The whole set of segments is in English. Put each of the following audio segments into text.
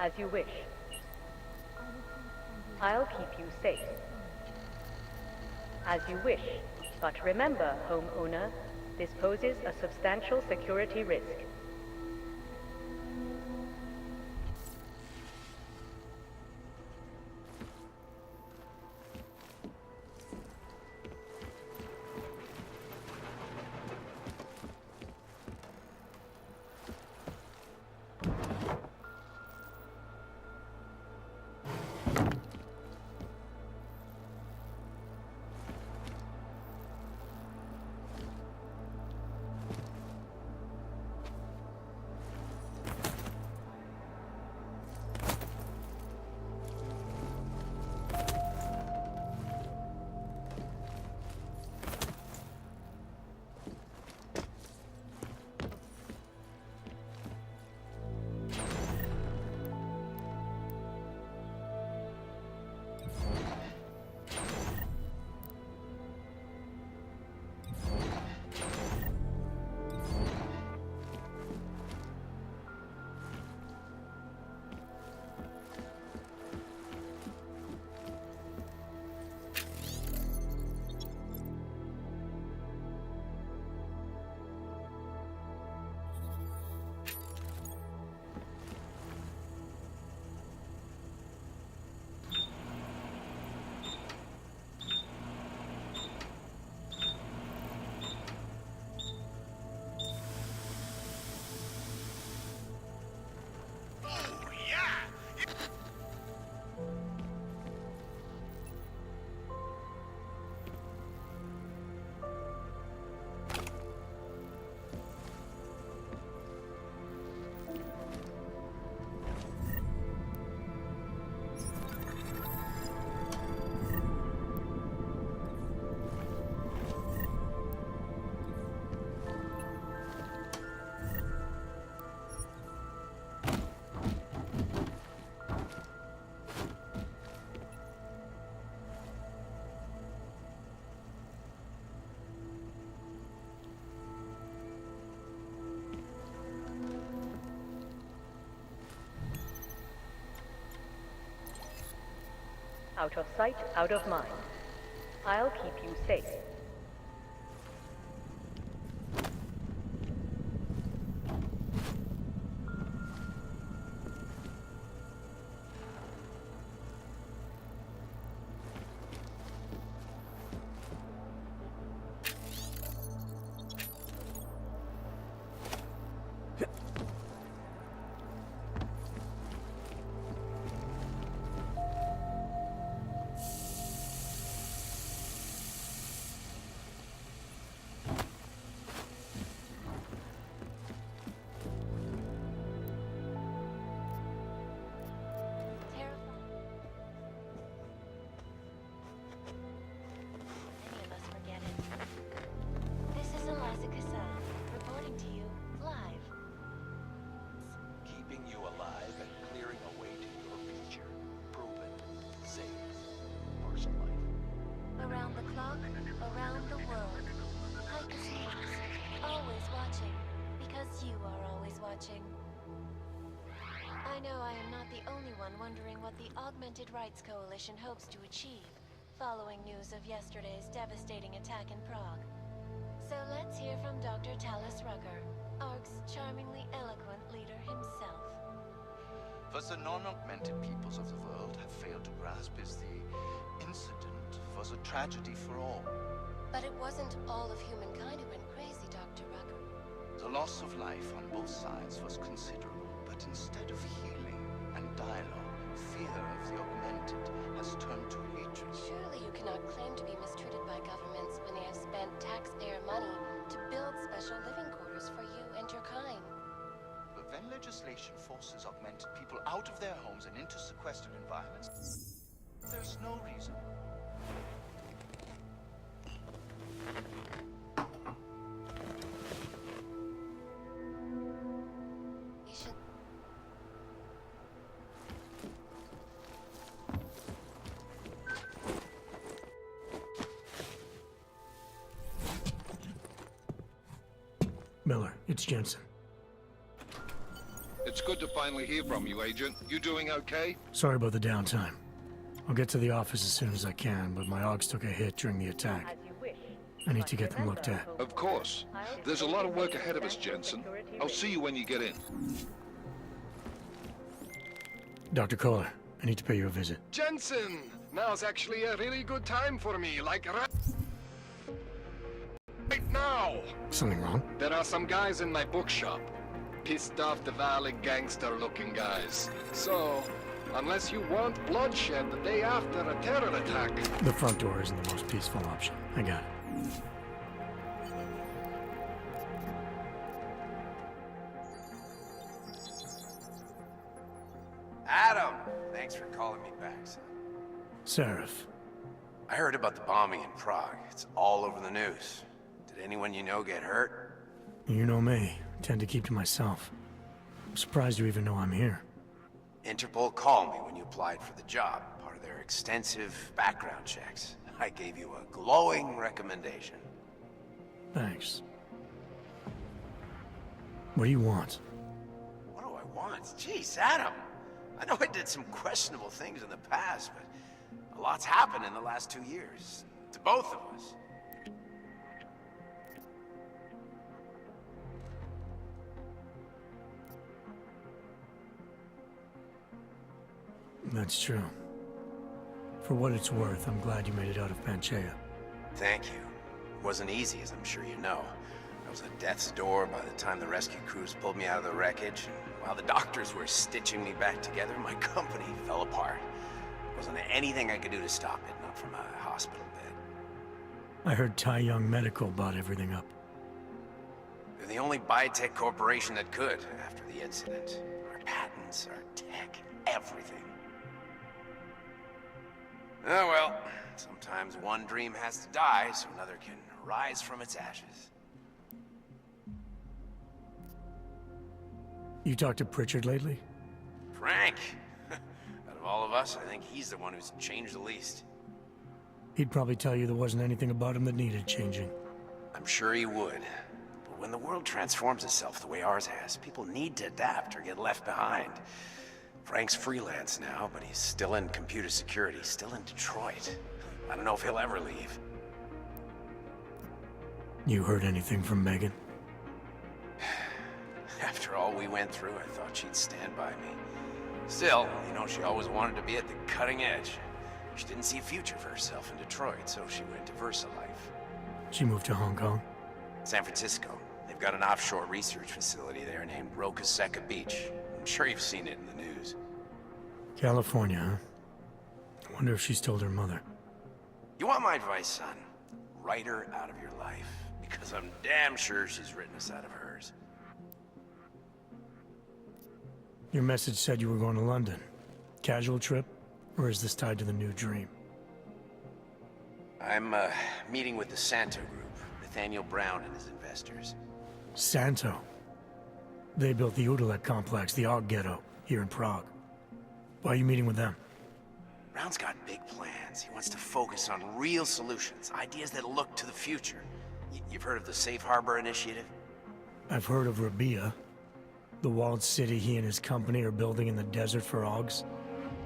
As you wish. I'll keep you safe. As you wish. But remember, homeowner, this poses a substantial security risk. Out of sight, out of mind. I'll keep you safe. Around the world. Hikers News. Always watching. Because you are always watching. I know I am not the only one wondering what the Augmented Rights Coalition hopes to achieve, following news of yesterday's devastating attack in Prague. So let's hear from Dr. Talis Rucker, ARC's charmingly eloquent leader himself. What the non-augmented peoples of the world have failed to grasp is the incident was a tragedy for all. But it wasn't all of humankind who went crazy, Dr. Rucker. The loss of life on both sides was considerable, but instead of healing and dialogue, fear of the augmented has turned to hatred. Surely you cannot claim to be mistreated by governments when they have spent taxpayer money to build special living quarters for you and your kind. But when legislation forces augmented people out of their homes and into sequestered environments, there's no reason. Miller, it's Jensen. It's good to finally hear from you, Agent. You doing okay? Sorry about the downtime. I'll get to the office as soon as I can, but my AUGs took a hit during the attack. As you wish. I need to get them looked at. Of course. There's a lot of work ahead of us, Jensen. I'll see you when you get in. Dr. Kohler, I need to pay you a visit. Jensen! Now's actually a really good time for me, like right now! Something wrong? There are some guys in my bookshop. Pissed off the Valley gangster-looking guys. So, unless you want bloodshed the day after a terror attack... The front door isn't the most peaceful option. I got it. Adam! Thanks for calling me back, son. Seraph. I heard about the bombing in Prague. It's all over the news. Did anyone you know get hurt? You know me. I tend to keep to myself. I'm surprised you even know I'm here. Interpol called me when you applied for the job, part of their extensive background checks. I gave you a glowing recommendation. Thanks. What do you want? What do I want? Jeez, Adam! I know I did some questionable things in the past, but a lot's happened in the last 2 years. To both of us. That's true. For what it's worth, I'm glad you made it out of Panchaea. Thank you. It wasn't easy, as I'm sure you know. I was at death's door by the time the rescue crews pulled me out of the wreckage, and while the doctors were stitching me back together, my company fell apart. There wasn't anything I could do to stop it, not from a hospital bed. I heard Tai Young Medical bought everything up. They're the only biotech corporation that could, after the incident. Our patents, our tech, everything. Oh well, sometimes one dream has to die so another can rise from its ashes. You talked to Pritchard lately? Frank! Out of all of us, I think he's the one who's changed the least. He'd probably tell you there wasn't anything about him that needed changing. I'm sure he would. But when the world transforms itself the way ours has, people need to adapt or get left behind. Frank's freelance now, but he's still in computer security, still in Detroit. I don't know if he'll ever leave. You heard anything from Megan? After all we went through, I thought she'd stand by me. Still, you know, she always wanted to be at the cutting edge. She didn't see a future for herself in Detroit, so she went to VersaLife. She moved to Hong Kong? San Francisco. They've got an offshore research facility there named Rokaseca Beach. I'm sure you've seen it in the news. California, huh? I wonder if she's told her mother. You want my advice, son? Write her out of your life. Because I'm damn sure she's written us out of hers. Your message said you were going to London. Casual trip? Or is this tied to the new dream? I'm, meeting with the Santo Group. Nathaniel Brown and his investors. Santo? They built the Udalek complex, the Og Ghetto, here in Prague. Why are you meeting with them? Brown's got big plans. He wants to focus on real solutions, ideas that look to the future. You've heard of the Safe Harbor Initiative? I've heard of Rabia. The walled city he and his company are building in the desert for Augs.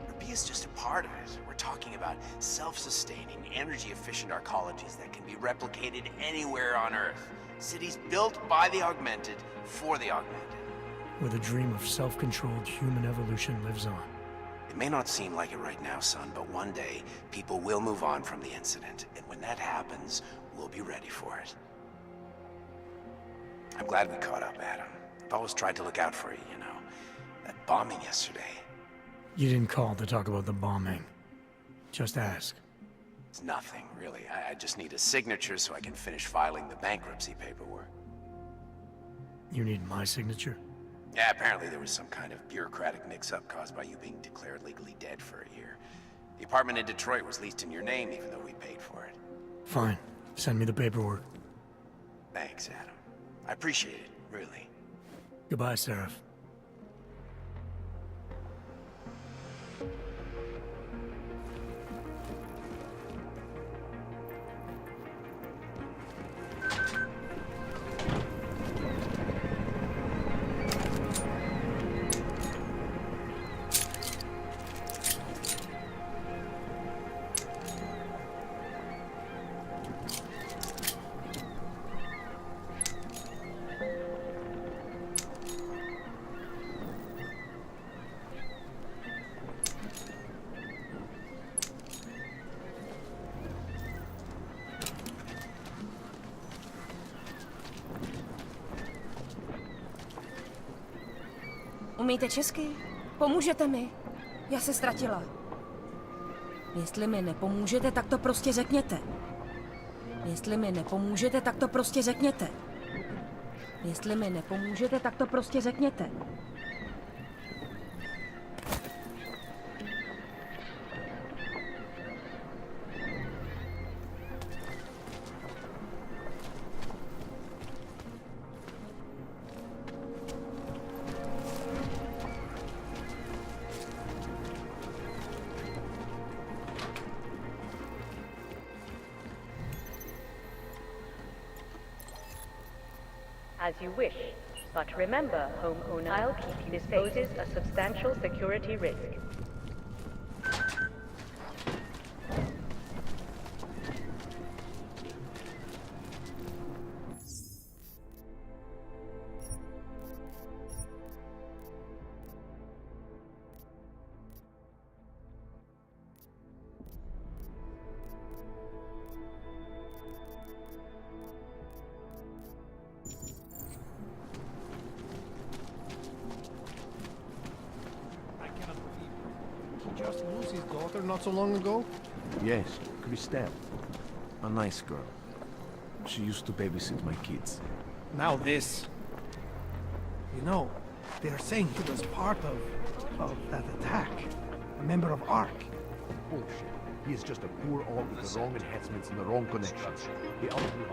Rabia's just a part of it. We're talking about self-sustaining, energy-efficient arcologies that can be replicated anywhere on Earth. Cities built by the augmented, for the augmented. Where the dream of self-controlled human evolution lives on. It may not seem like it right now, son, but one day, people will move on from the incident. And when that happens, we'll be ready for it. I'm glad we caught up, Adam. I've always tried to look out for you, you know. That bombing yesterday. You didn't call to talk about the bombing. Just ask. It's nothing, really. I just need a signature so I can finish filing the bankruptcy paperwork. You need my signature? Yeah, apparently there was some kind of bureaucratic mix-up caused by you being declared legally dead for a year. The apartment in Detroit was leased in your name even though we paid for it. Fine. Send me the paperwork. Thanks, Adam. I appreciate it, really. Goodbye, Seraph. Umíte česky? Pomůžete mi? Já se ztratila. Jestli mi nepomůžete, tak to prostě řekněte. Jestli mi nepomůžete, tak to prostě řekněte. Jestli mi nepomůžete, tak to prostě řekněte. As you wish, but remember, homeowner, I'll keep you. This poses a substantial security risk. Just lose his daughter not so long ago? Yes, Christelle. A nice girl. She used to babysit my kids. Now this. You know, they're saying he was part of that attack. A member of ARC. Bullshit. He is just a poor orc with the wrong enhancements and the wrong connections. He ultimately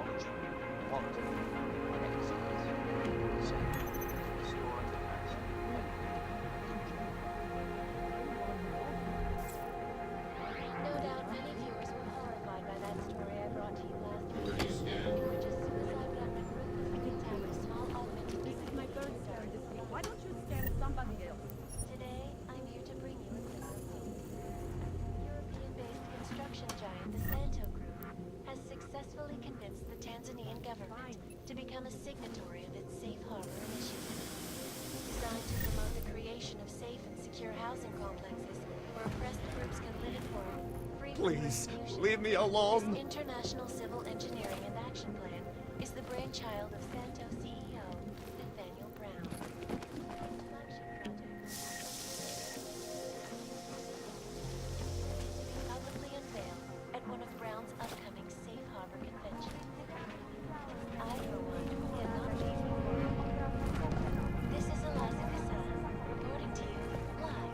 No doubt many viewers were horrified by that story I brought to you last week. In which a suicide gunman ruthlessly attacked a small augmented. This is my third story this week. Why don't you stand somebody else? Today, I'm here to bring you a similar post. European-based construction giant, the Santo Group, has successfully convinced the Tanzanian government to become a signatory of its Safe Harbor initiative. Designed to promote the creation of safe and secure housing complexes where oppressed groups can live and work free from Please, persecution. leave me alone. This international civil engineering and action plan is the brainchild of Santo CEO Nathaniel Brown. Flagship project to be publicly unveiled at one of Brown's upcoming Safe Harbor conventions. I, for one, cannot wait. This is Eliza Casal, reporting to you live from home.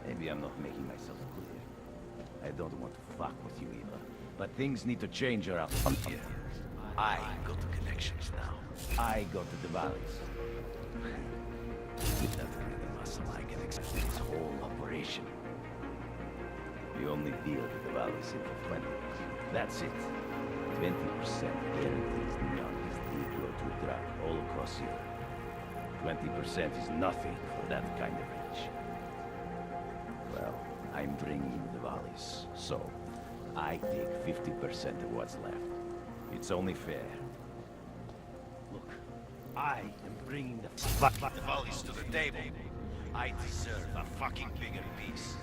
Maybe I'm not making myself clear. I don't want to fuck with you either, but things need to change around here. I go to connections now. I go to the valleys. With that kind of muscle, I can accept this whole operation. We only deal with the valleys in for 20. That's it. 20% guarantees the youngest Negro to drop all across Europe. 20% is nothing for that kind of reach. Well, I'm bringing the valleys, so I take 50% of what's left. It's only fair. Look, I am bringing the valleys to the table. I deserve a fucking bigger piece.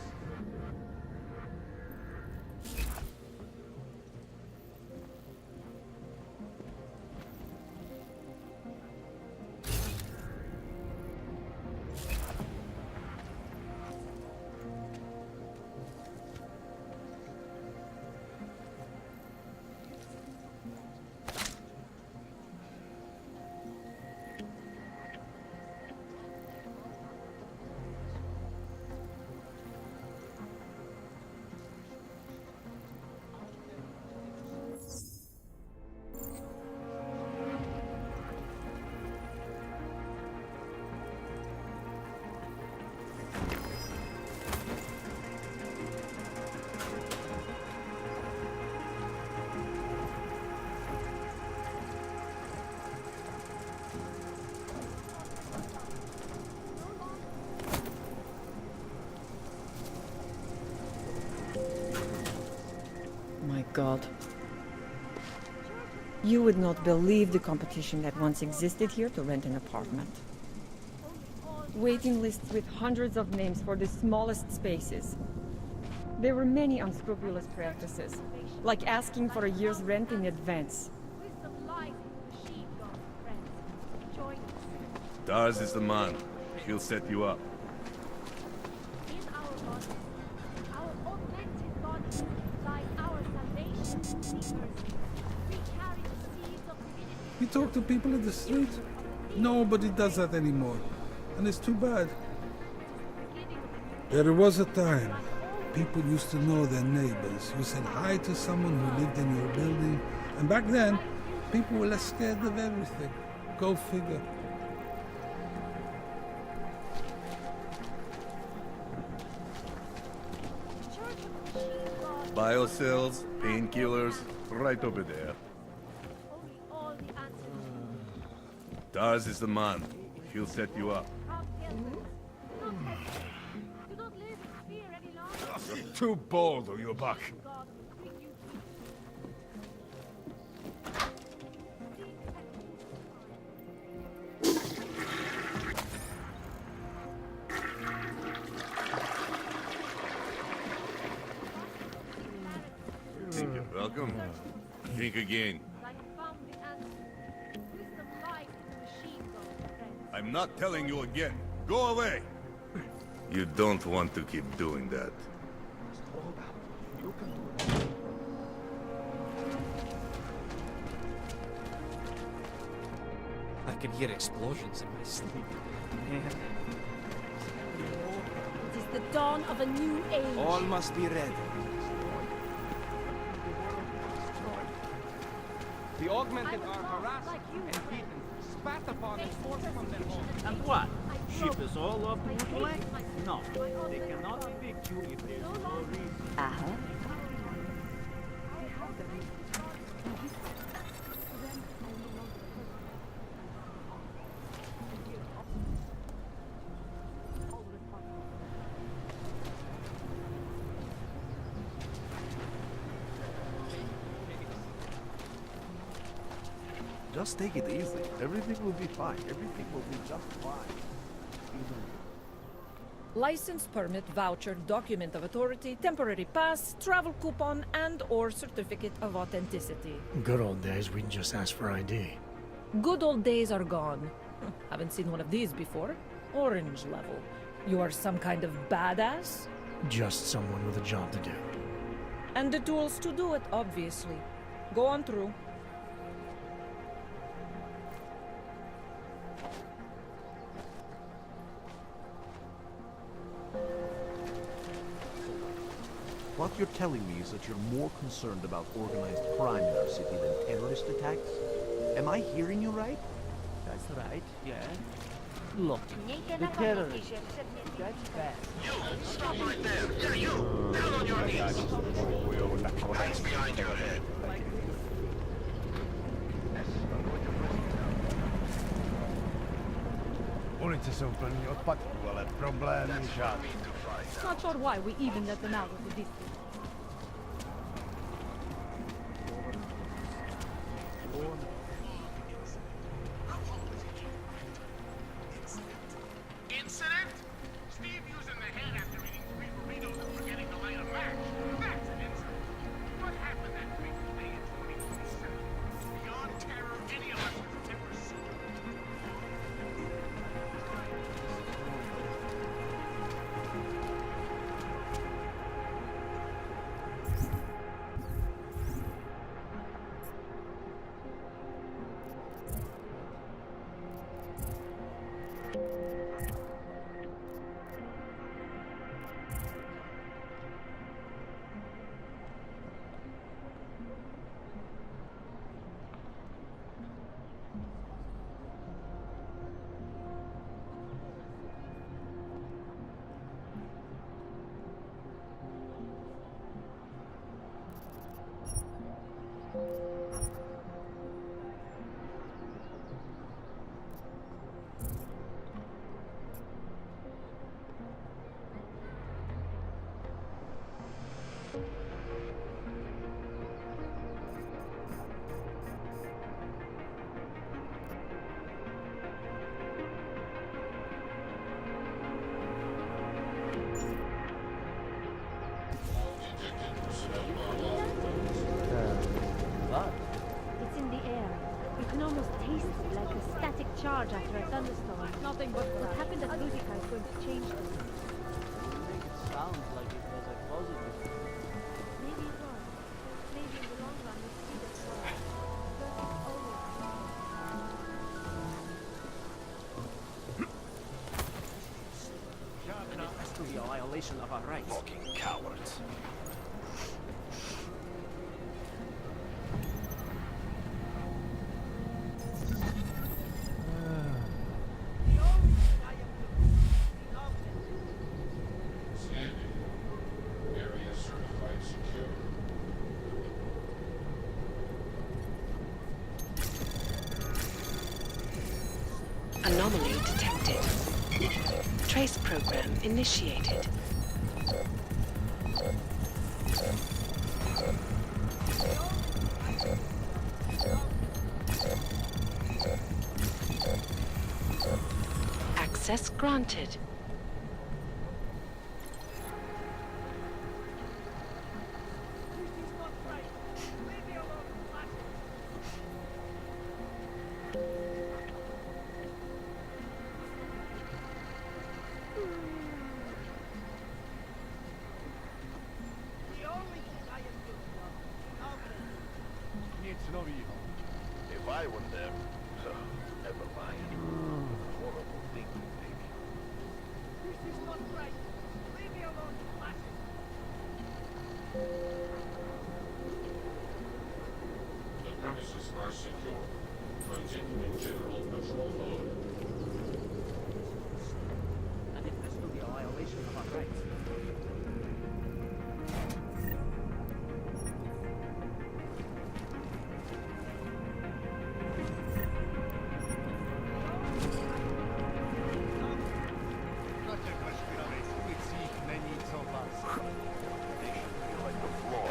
You would not believe the competition that once existed here to rent an apartment. Waiting lists with hundreds of names for the smallest spaces. There were many unscrupulous practices, like asking for a year's rent in advance. Dars is the man. He'll set you up. You talk to people in the street? Nobody does that anymore. And it's too bad. There was a time people used to know their neighbors. You said hi to someone who lived in your building. And back then, people were less scared of everything. Go figure. Biocells, painkillers, right over there. Dars is the man. He'll set you up. You're too bold or you're back. Welcome. Think again. I'm not telling you again. Go away! You don't want to keep doing that. I can hear explosions in my sleep. It is the dawn of a new age. All must be ready. The augmented are harassed and beaten, spat upon and forced from their homes. And what? Ship us all off to Woodland? No, they cannot evict you if there's no reason. Just take it easy. Everything will be fine. Everything will be just fine. License, permit, voucher, document of authority, temporary pass, travel coupon, and/or certificate of authenticity. Good old days, we'd just ask for ID. Good old days are gone. Haven't seen one of these before. Orange level. You are some kind of badass? Just someone with a job to do. And the tools to do it, obviously. Go on through. What you're telling me is that you're more concerned about organized crime in our city than terrorist attacks? Am I hearing you right? That's right, yeah. Look, the terrorists, that's bad. You! Stop right there! Yeah, you! Down on your knees! Hands behind your head. Ulice se uklonili od patku, ale problémy žádný. Not sure why we even let them out of the district. Incident? Steve using the head after eating 3 burritos and forgetting to light a match. That's an incident. What happened that fateful day in 2027? Beyond terror, any of us has ever seen. charge after a thunderstorm. Nothing but what happened at Ruzica is going to change this. Make it sound like it was a positive. Maybe it was. Maybe in the long run we see that As to the violation of our rights. Fucking cowards. Anomaly detected. Trace program initiated. Access granted. If I were them, never mind. Horrible thing to think. This is not right. Leave me alone, classic. The premises are secure. Continuing general patrol mode. And it has to be a violation of our rights.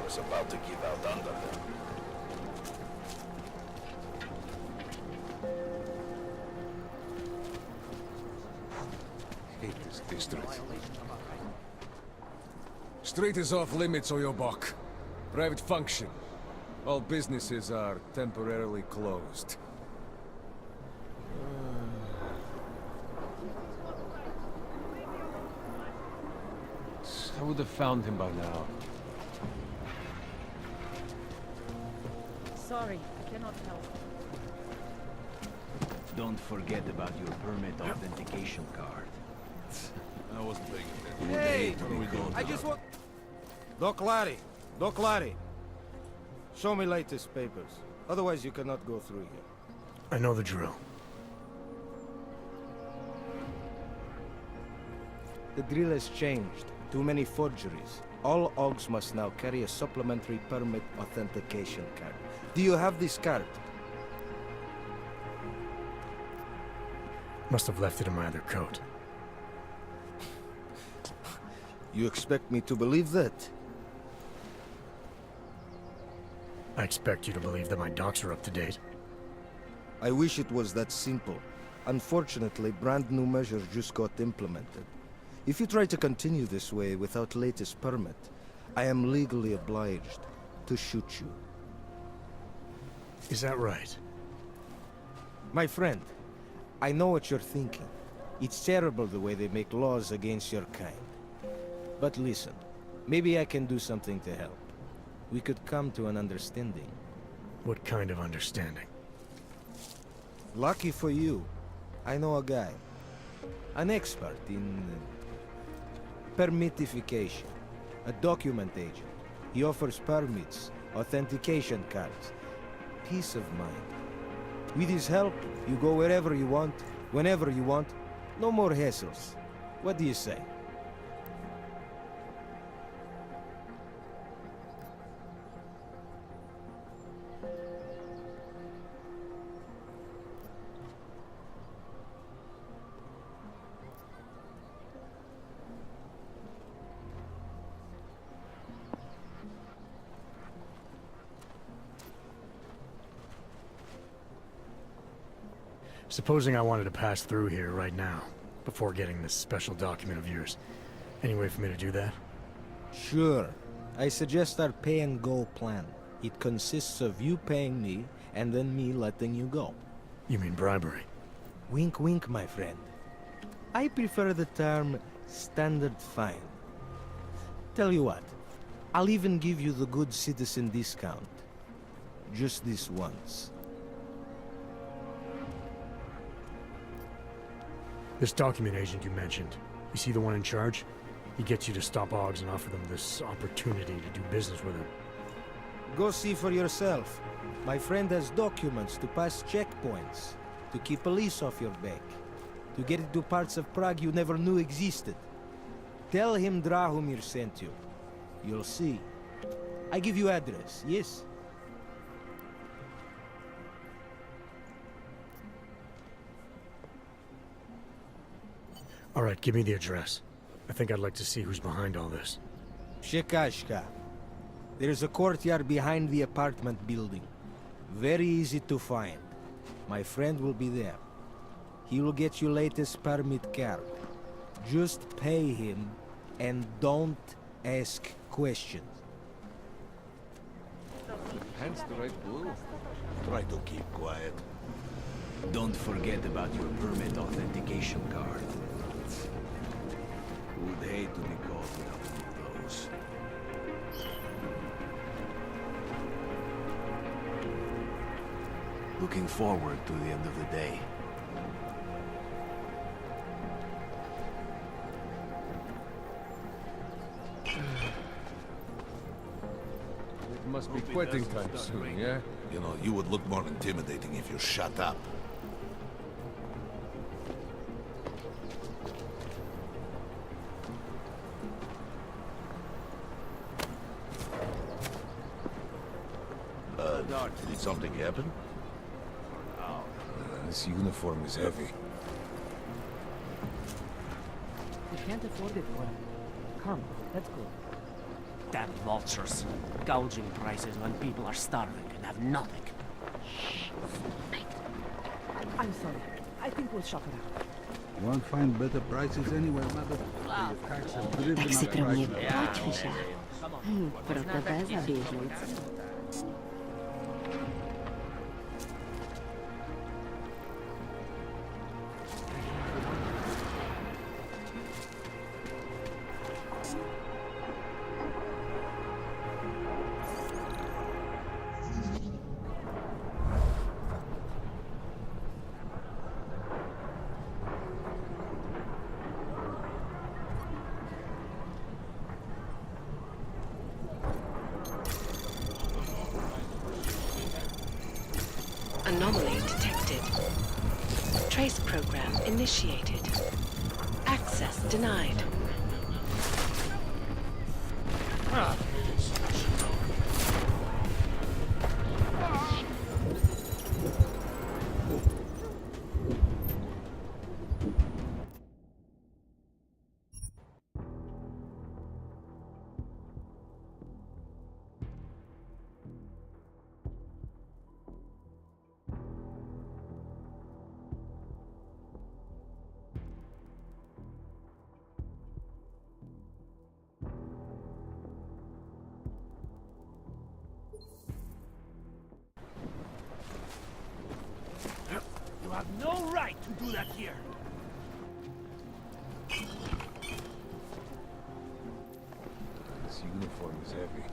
Is about to give out under them. Hate this district. Street is off limits or you're buck. Private function. All businesses are temporarily closed. I would have found him by now. Sorry, I cannot help. Don't forget about your permit authentication card. I wasn't paying attention. Hey! I just want... Doc Larry. Show me latest papers. Otherwise you cannot go through here. I know the drill. The drill has changed. Too many forgeries. All OGs must now carry a supplementary permit authentication card. Do you have this card? Must have left it in my other coat. You expect me to believe that? I expect you to believe that my docs are up to date. I wish it was that simple. Unfortunately, brand new measures just got implemented. If you try to continue this way without latest permit, I am legally obliged to shoot you. Is that right? My friend, I know what you're thinking. It's terrible the way they make laws against your kind. But listen, maybe I can do something to help. We could come to an understanding. What kind of understanding? Lucky for you, I know a guy. An expert in permitification. A document agent. He offers permits, authentication cards, peace of mind. With his help, you go wherever you want, whenever you want. No more hassles. What do you say? Supposing I wanted to pass through here right now, before getting this special document of yours. Any way for me to do that? Sure. I suggest our pay-and-go plan. It consists of you paying me, and then me letting you go. You mean bribery? Wink, wink, my friend. I prefer the term standard fine. Tell you what, I'll even give you the good citizen discount. Just this once. This document agent you mentioned, you see the one in charge? He gets you to stop Oggs and offer them this opportunity to do business with him. Go see for yourself. My friend has documents to pass checkpoints, to keep police off your back, to get into parts of Prague you never knew existed. Tell him Drahomir sent you. You'll see. I give you address, yes? All right, give me the address. I think I'd like to see who's behind all this. Shekashka. There's a courtyard behind the apartment building. Very easy to find. My friend will be there. He will get you latest permit card. Just pay him and don't ask questions. Hence the right blue. Try to keep quiet. Don't forget about your permit authentication card. Would hate to be caught without one of those. Looking forward to the end of the day. It must be quitting time soon, yeah? You know, you would look more intimidating if you shut up. Did something happen? This uniform is heavy. We can't afford it, boy. Come, let's go. Damn vultures. Gouging prices when people are starving and have nothing. Shh. I'm sorry. I think we'll shop it out. You won't find better prices anywhere, mother. Tak si pro mě pojď, Fisha. Pro tebe za běžnici. Anomaly detected. Trace program initiated. Access denied. You have no right to do that here. This uniform is heavy.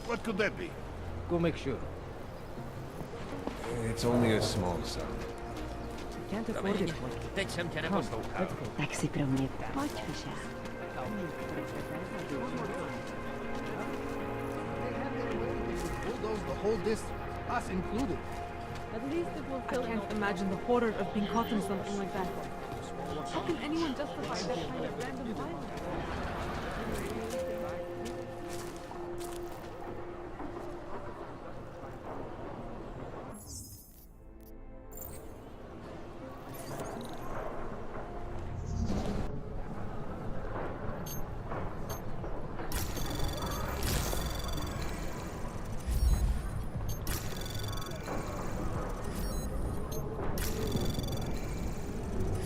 What could that be? Go make sure. It's only a small sound. Can't afford it, boy. Come, let's go. Tak si pro mě pojď, Fisha. Bulldoze the whole district, us included. At least it will kill. I can't imagine the horror of being caught in something like that. How can anyone justify that kind of random violence?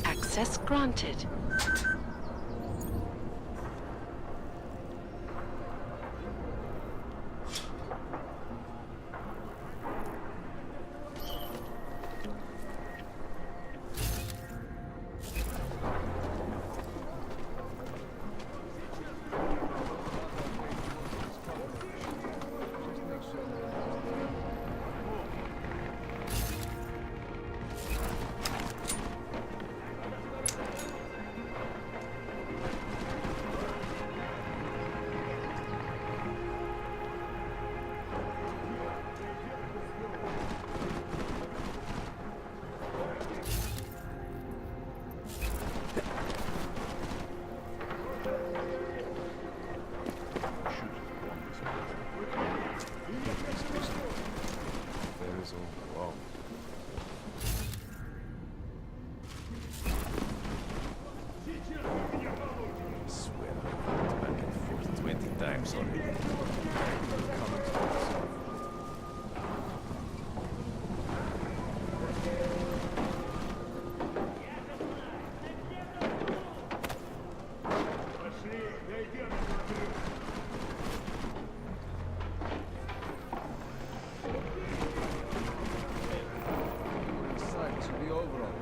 Access granted. puzzle. Wow. I swear I've walked back and forth 20 times already. Coming to myself. Inside, it should be over already.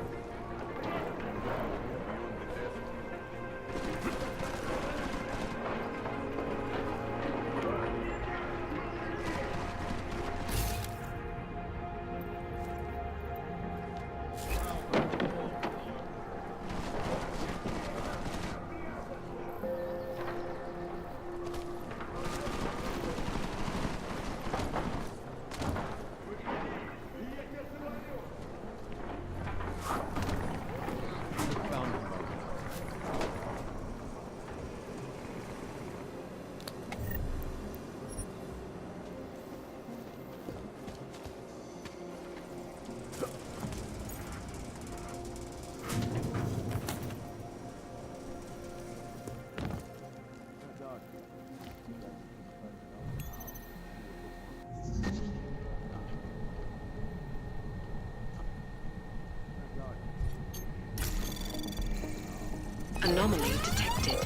Anomaly detected.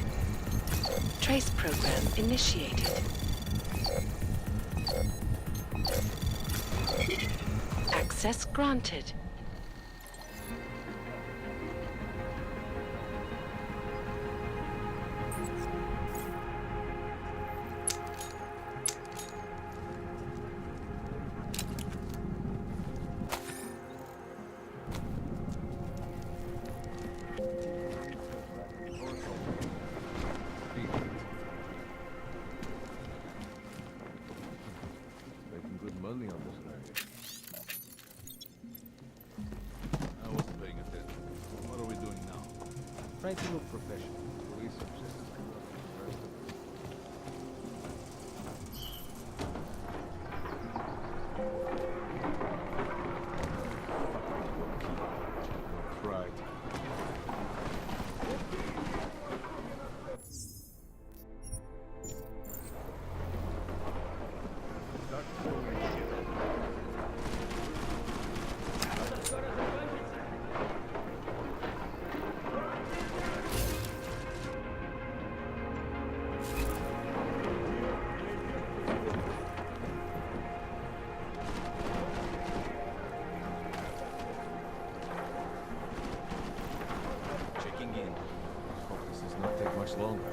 Trace program initiated. Access granted. Making good money on this guy. I wasn't paying attention. What are we doing now? Trying to look professional. Research this is like nothing the rest of us. Pride. Checking in. Hope this does not take much longer.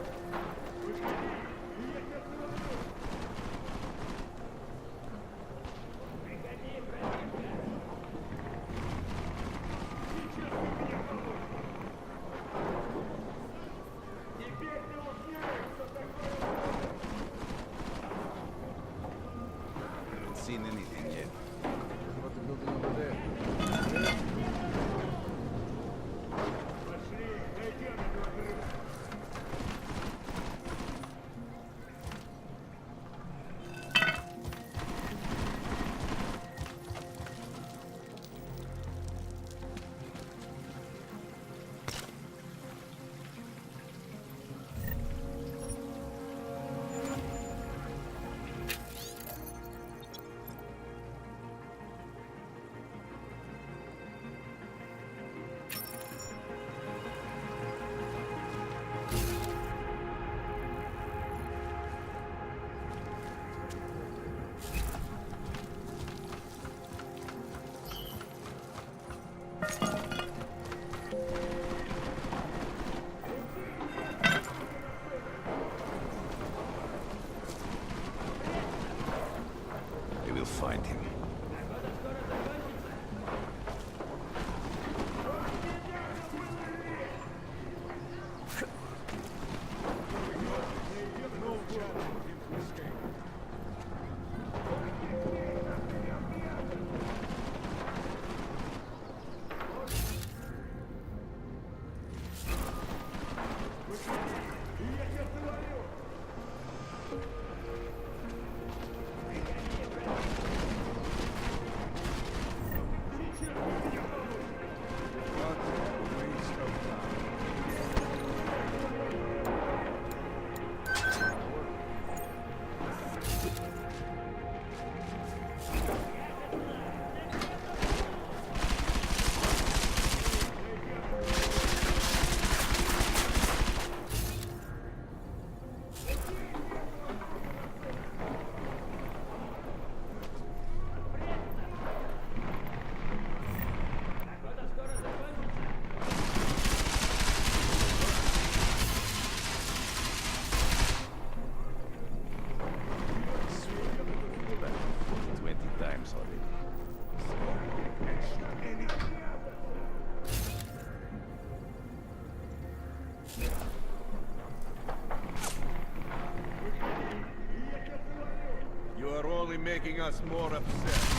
Haven't seen anything yet. What about the building over there? They will find him. already. You are only making us more upset.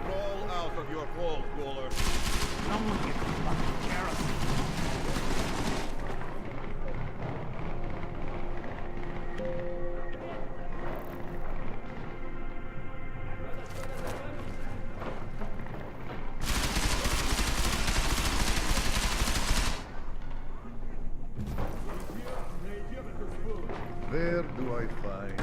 Roll out of your hole, Gawler. Someone get the fucking kerosene. Where do I find?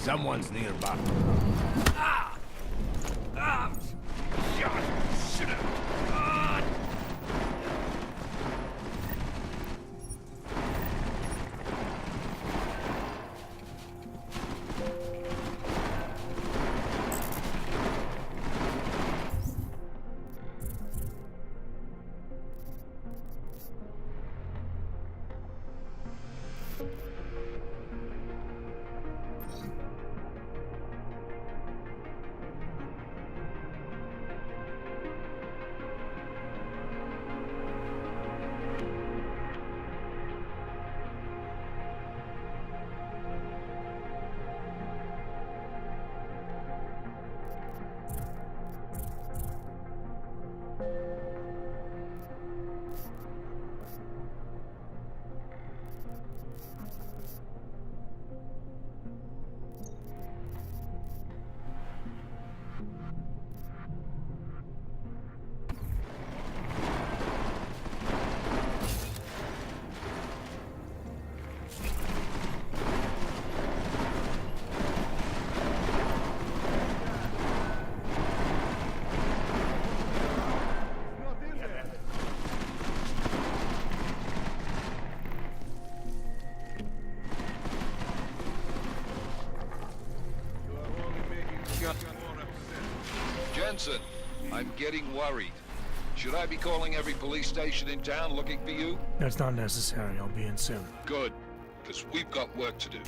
Someone's nearby. Ah! Ah! God, should have. God! Jensen, I'm getting worried. Should I be calling every police station in town looking for you? That's not necessary. I'll be in soon. Good, because we've got work to do.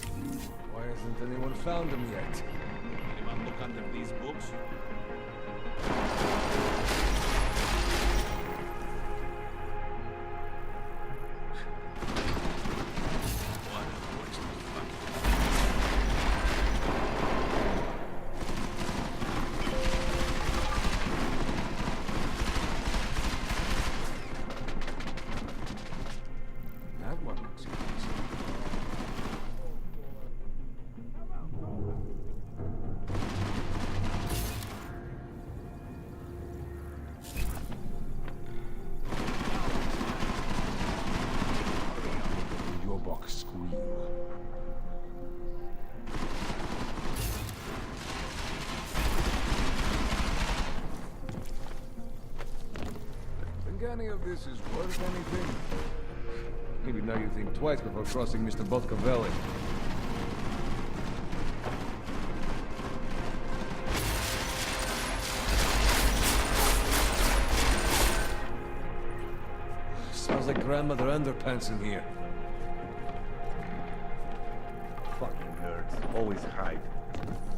Why hasn't anyone found him yet? Anyone look under these books? That one looks easy. Your box squeal. Think any of this is worth anything? Maybe now you think twice before crossing Mr. Botcavelli. Smells like grandmother underpants in here. Fucking nerds. Always hide.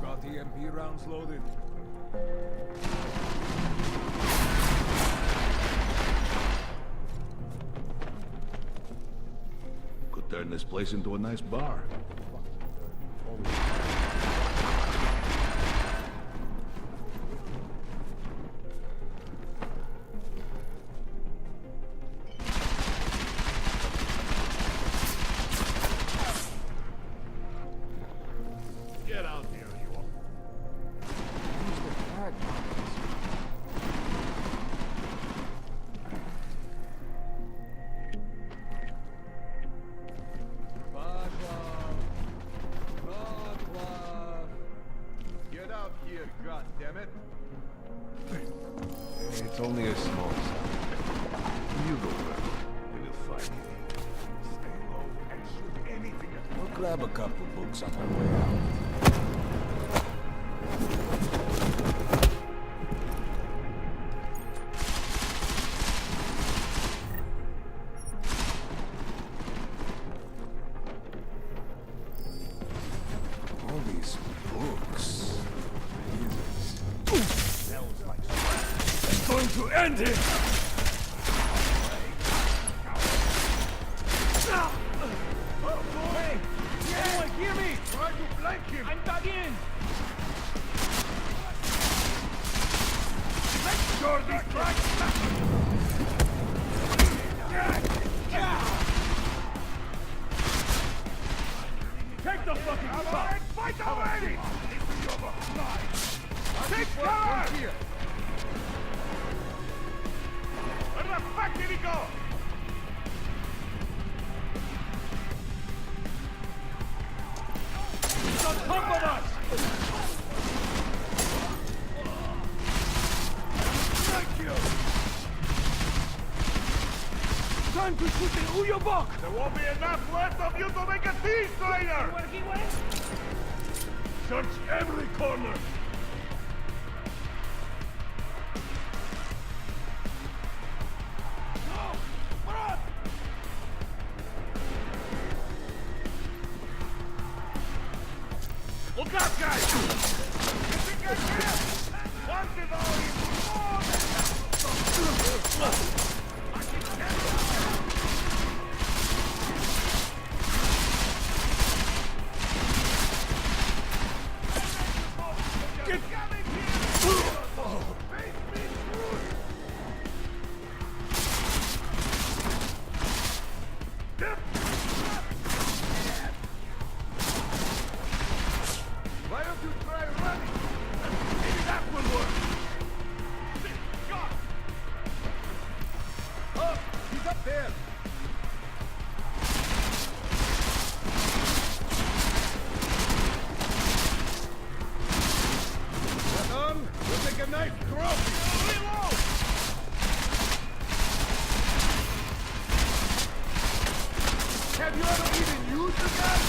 Got EMP rounds loaded. Could turn this place into a nice bar. Get out here, you all. Use the tag markers. Get out here, goddammit. It's only a small side. You go there. You will find me. Stay low and shoot anything at I'll grab a couple books on my way out. All these books. Jesus. I'm going to end it! Hey! Anyone hear me? Try to blank him! I'm dug in! Make sure these tracks take the fucking shot! Fight already! Take cover! Here. Where the fuck did he go? He's on top of us! Thank you! Time to shoot the Uyobok! There won't be enough left of you to make a peace trader! Where he went? Search every corner! Look out, guys! You think I care? One devour more than I can get coming here! Face me through! Why don't you try running? Maybe that will work. God! Oh, he's up there. That on? We'll take a nice trophy. Reload! Have you ever even used a gun?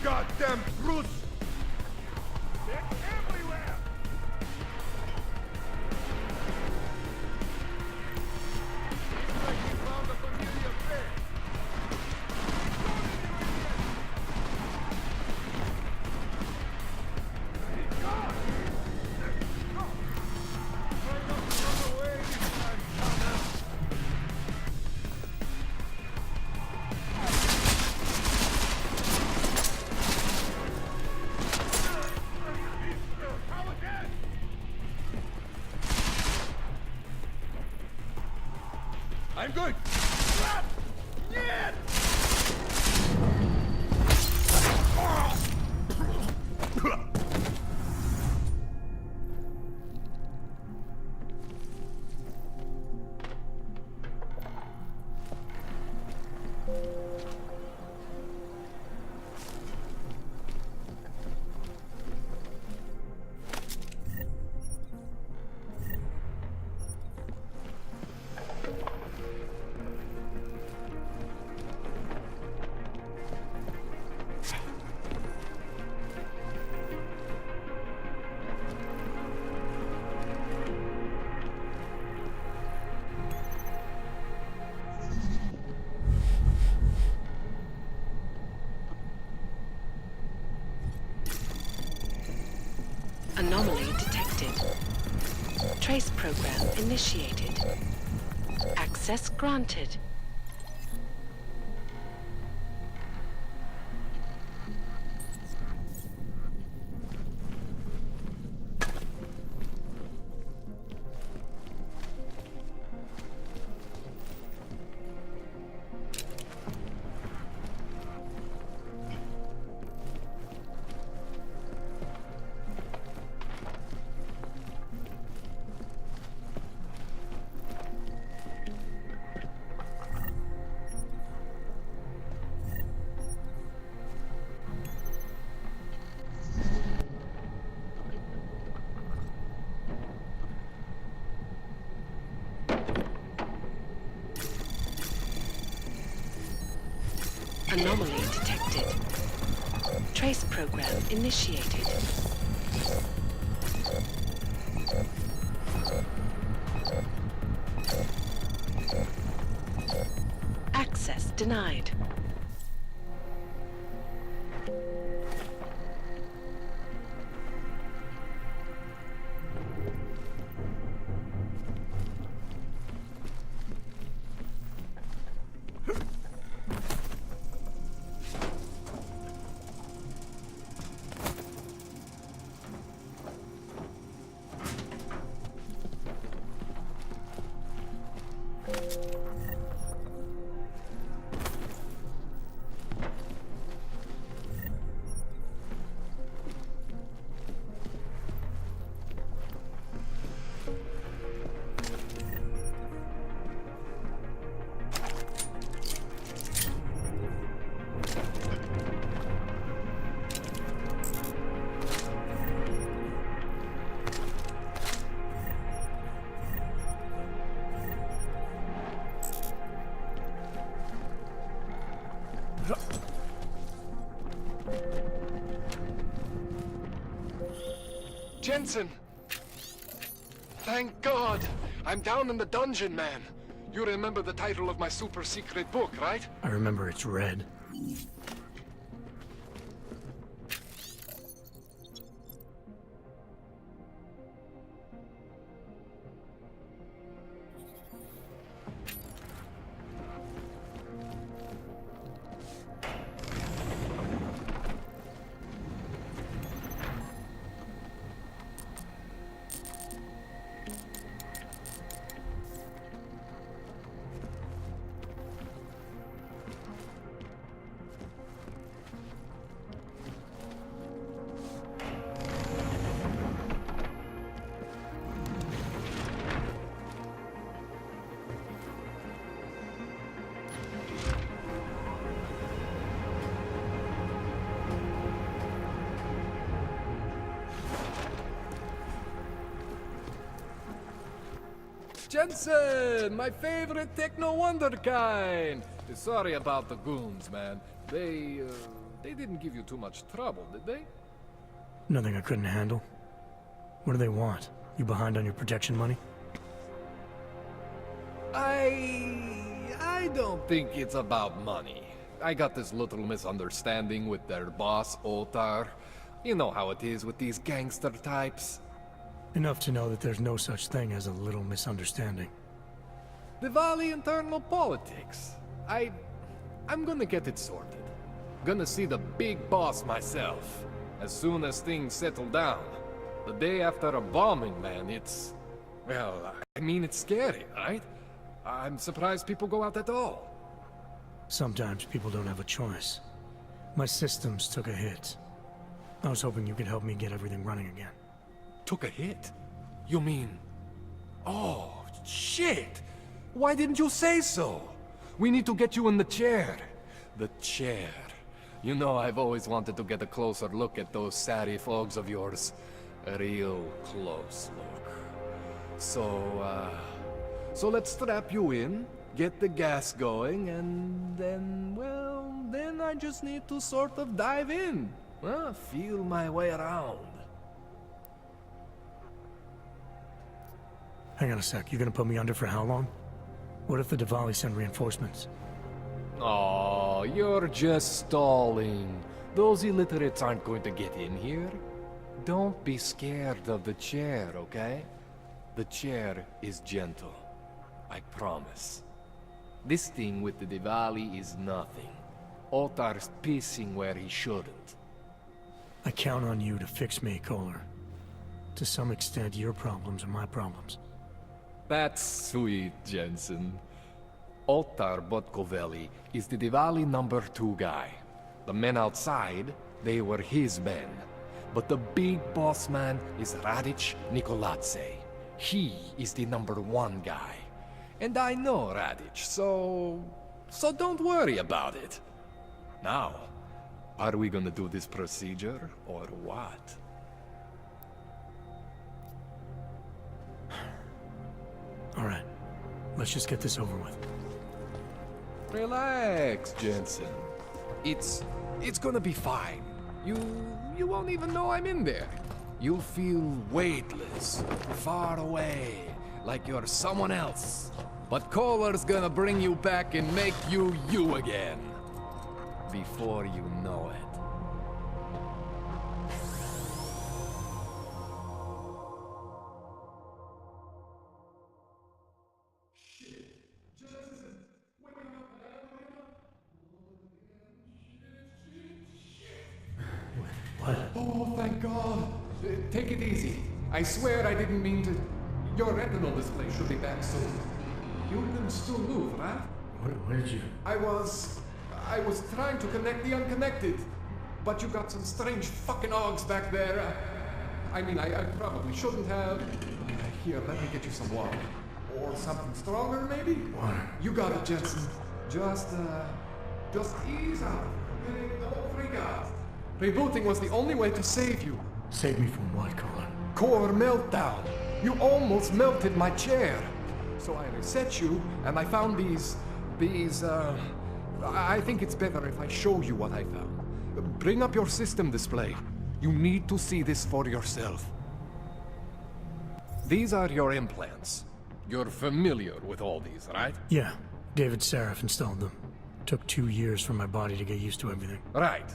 Goddamn brutes! They're everywhere! Seems like we found a familiar face. He's gone! Try not to run away this time, Connor. I'm good! Yeah! Trace program initiated. Access granted. Anomaly detected. Trace program initiated. Access denied. Jensen! Thank God! I'm down in the dungeon, man. You remember the title of my super secret book, right? I remember it's red. Jensen, my favorite techno wonderkind. Sorry about the goons, man. They didn't give you too much trouble, did they? Nothing I couldn't handle. What do they want? You behind on your protection money? I don't think it's about money. I got this little misunderstanding with their boss, Otar. You know how it is with these gangster types. Enough to know that there's no such thing as a little misunderstanding. Diwali internal politics. I'm gonna get it sorted. Gonna see the big boss myself. As soon as things settle down. The day after a bombing, man, it's... Well, I mean, it's scary, right? I'm surprised people go out at all. Sometimes people don't have a choice. My systems took a hit. I was hoping you could help me get everything running again. Took a hit? You mean... Oh, shit! Why didn't you say so? We need to get you in the chair. The chair. You know, I've always wanted to get a closer look at those satty fogs of yours. A real close look. So let's strap you in, get the gas going, and then, well, then I just need to sort of dive in. Feel my way around. Hang on a sec, you gonna put me under for how long? What if the Diwali send reinforcements? Oh, you're just stalling. Those illiterates aren't going to get in here. Don't be scared of the chair, okay? The chair is gentle. I promise. This thing with the Diwali is nothing. Ottar's pissing where he shouldn't. I count on you to fix me, Kohler. To some extent, your problems are my problems. That's sweet, Jensen. Ottar Botkoveli is the Diwali #2 guy. The men outside, they were his men. But the big boss man is Radic Nikoladze. He is the #1 guy. And I know Radic, so don't worry about it. Now, are we gonna do this procedure, or what? All right, let's just get this over with. Relax, Jensen. It's gonna be fine. You won't even know I'm in there. You'll feel weightless, far away, like you're someone else. But Kohler's gonna bring you back and make you you again. Before you know it. What? Oh, thank God. Take it easy. I swear I didn't mean to. Your retinal display should be back soon. You can still move, right? Where did you? I was trying to connect the unconnected. But you got some strange fucking ogs back there. I mean, I probably shouldn't have. Here, let me get you some water. Or something stronger, maybe? Water. You got it, Jensen. Just ease out. Okay? Don't freak out. Rebooting was the only way to save you. Save me from what, Kohler? Core meltdown. You almost melted my chair. So I reset you, and I found these, I think it's better if I show you what I found. Bring up your system display. You need to see this for yourself. These are your implants. You're familiar with all these, right? Yeah, David Sarif installed them. Took 2 years for my body to get used to everything. Right.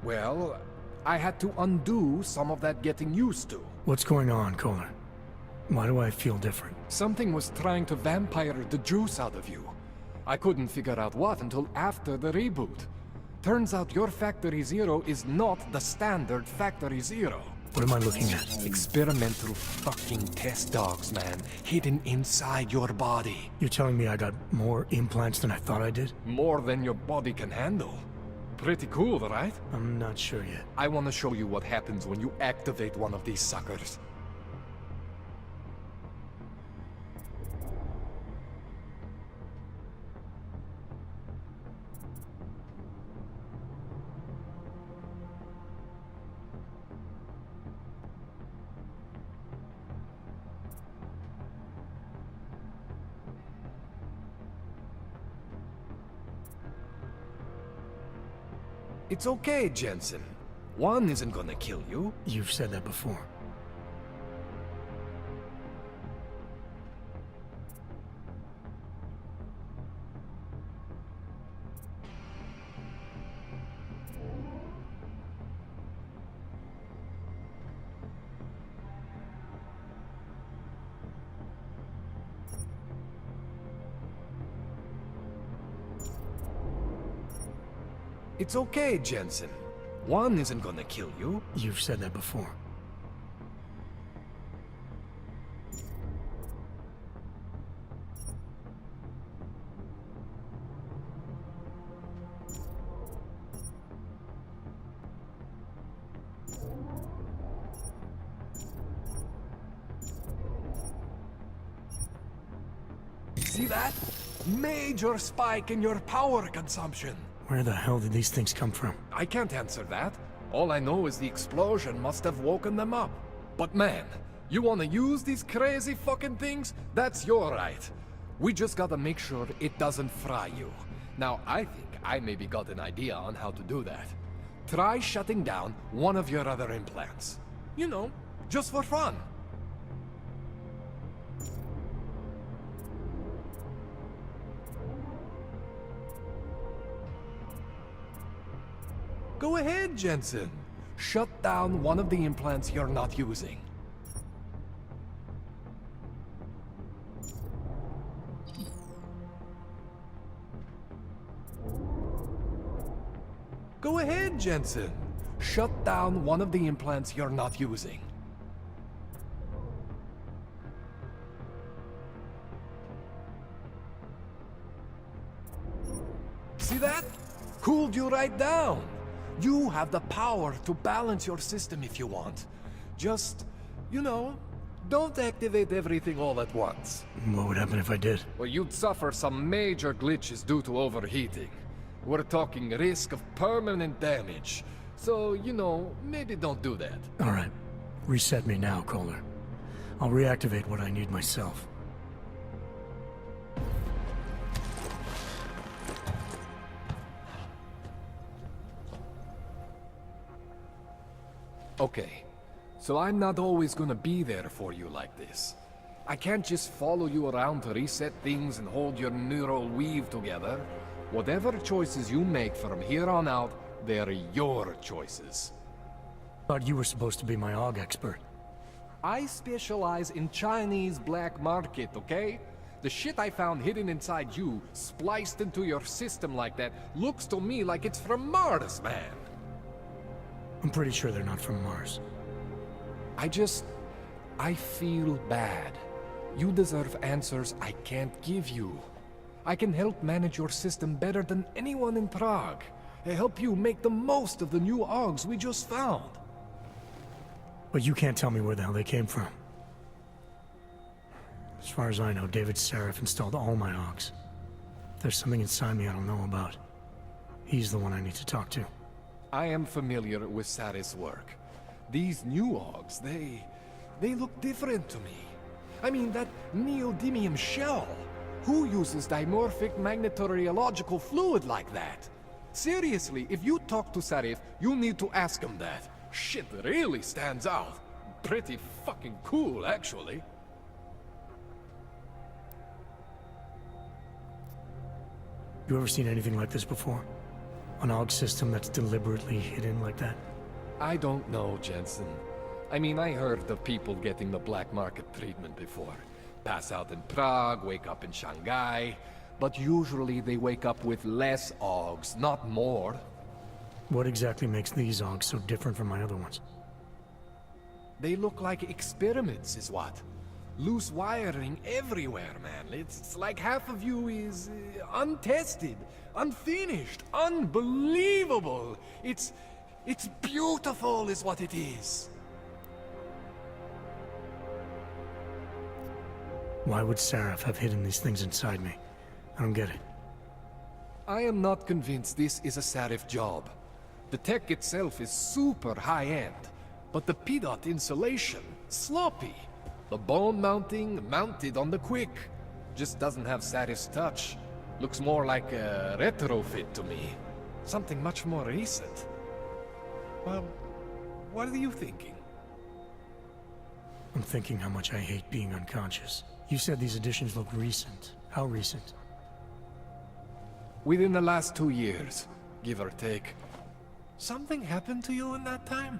Well, I had to undo some of that getting used to. What's going on, Kohler? Why do I feel different? Something was trying to vampire the juice out of you. I couldn't figure out what until after the reboot. Turns out your Factory Zero is not the standard Factory Zero. What am I looking at? Experimental fucking test dogs, man. Hidden inside your body. You're telling me I got more implants than I thought I did? More than your body can handle. Pretty cool, right? I'm not sure yet. I want to show you what happens when you activate one of these suckers. It's okay, Jensen. One isn't gonna kill you. You've said that before. It's okay, Jensen. One isn't gonna kill you. You've said that before. See that? Major spike in your power consumption. Where the hell did these things come from? I can't answer that. All I know is the explosion must have woken them up. But man, you wanna use these crazy fucking things? That's your right. We just gotta make sure it doesn't fry you. Now, I think I maybe got an idea on how to do that. Try shutting down one of your other implants. You know, just for fun. Go ahead, Jensen. Shut down one of the implants you're not using. Jensen. Shut down one of the implants you're not using. See that? Cooled you right down. You have the power to balance your system if you want. Just, you know, don't activate everything all at once. What would happen if I did? Well, you'd suffer some major glitches due to overheating. We're talking risk of permanent damage. So, you know, maybe don't do that. All right. Reset me now, Kohler. I'll reactivate what I need myself. Okay. So I'm not always gonna be there for you like this. I can't just follow you around to reset things and hold your neural weave together. Whatever choices you make from here on out, they're your choices. Thought you were supposed to be my AUG expert. I specialize in Chinese black market, okay? The shit I found hidden inside you, spliced into your system like that, looks to me like it's from Mars, man. I'm pretty sure they're not from Mars. I feel bad. You deserve answers I can't give you. I can help manage your system better than anyone in Prague. I help you make the most of the new AUGs we just found. But you can't tell me where the hell they came from. As far as I know, David Sarif installed all my AUGs. There's something inside me I don't know about. He's the one I need to talk to. I am familiar with Sarif's work. These new AUGs, they look different to me. I mean, that neodymium shell. Who uses dimorphic magnetorheological fluid like that? Seriously, if you talk to Sarif, you need to ask him that. Shit really stands out. Pretty fucking cool, actually. You ever seen anything like this before? An AUG system that's deliberately hidden like that? I don't know, Jensen. I mean, I heard of people getting the black market treatment before. Pass out in Prague, wake up in Shanghai. But usually they wake up with less AUGs, not more. What exactly makes these AUGs so different from my other ones? They look like experiments, is what? Loose wiring everywhere, man. It's like half of you is untested, unfinished, unbelievable. It's beautiful is what it is. Why would Sarif have hidden these things inside me? I don't get it. I am not convinced this is a Sarif job. The tech itself is super high-end, but the PDOT insulation, sloppy. The bone mounting, mounted on the quick. Just doesn't have Sarif's touch. Looks more like a retrofit to me. Something much more recent. Well, what are you thinking? I'm thinking how much I hate being unconscious. You said these additions look recent. How recent? Within the last 2 years, give or take. Something happened to you in that time?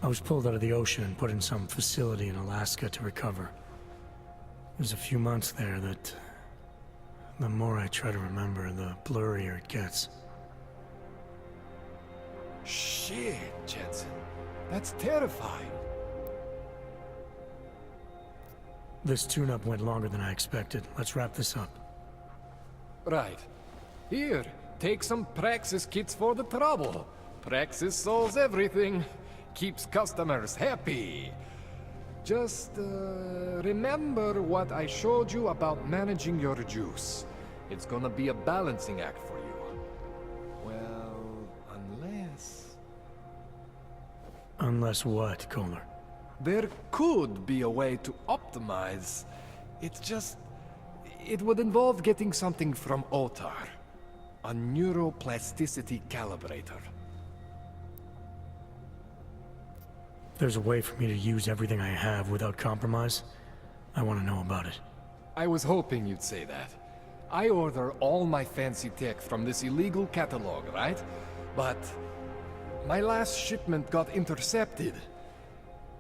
I was pulled out of the ocean and put in some facility in Alaska to recover. There's a few months there that... the more I try to remember, the blurrier it gets. Shit, Jensen. That's terrifying. This tune-up went longer than I expected. Let's wrap this up. Right. Here, take some Praxis kits for the trouble. Praxis solves everything. Keeps customers happy. Just, remember what I showed you about managing your juice. It's gonna be a balancing act for you. Well, unless... Unless what, Kohler? There could be a way to optimize. It's just... it would involve getting something from Otar. A neuroplasticity calibrator. There's a way for me to use everything I have without compromise. I want to know about it. I was hoping you'd say that. I order all my fancy tech from this illegal catalog, right? But my last shipment got intercepted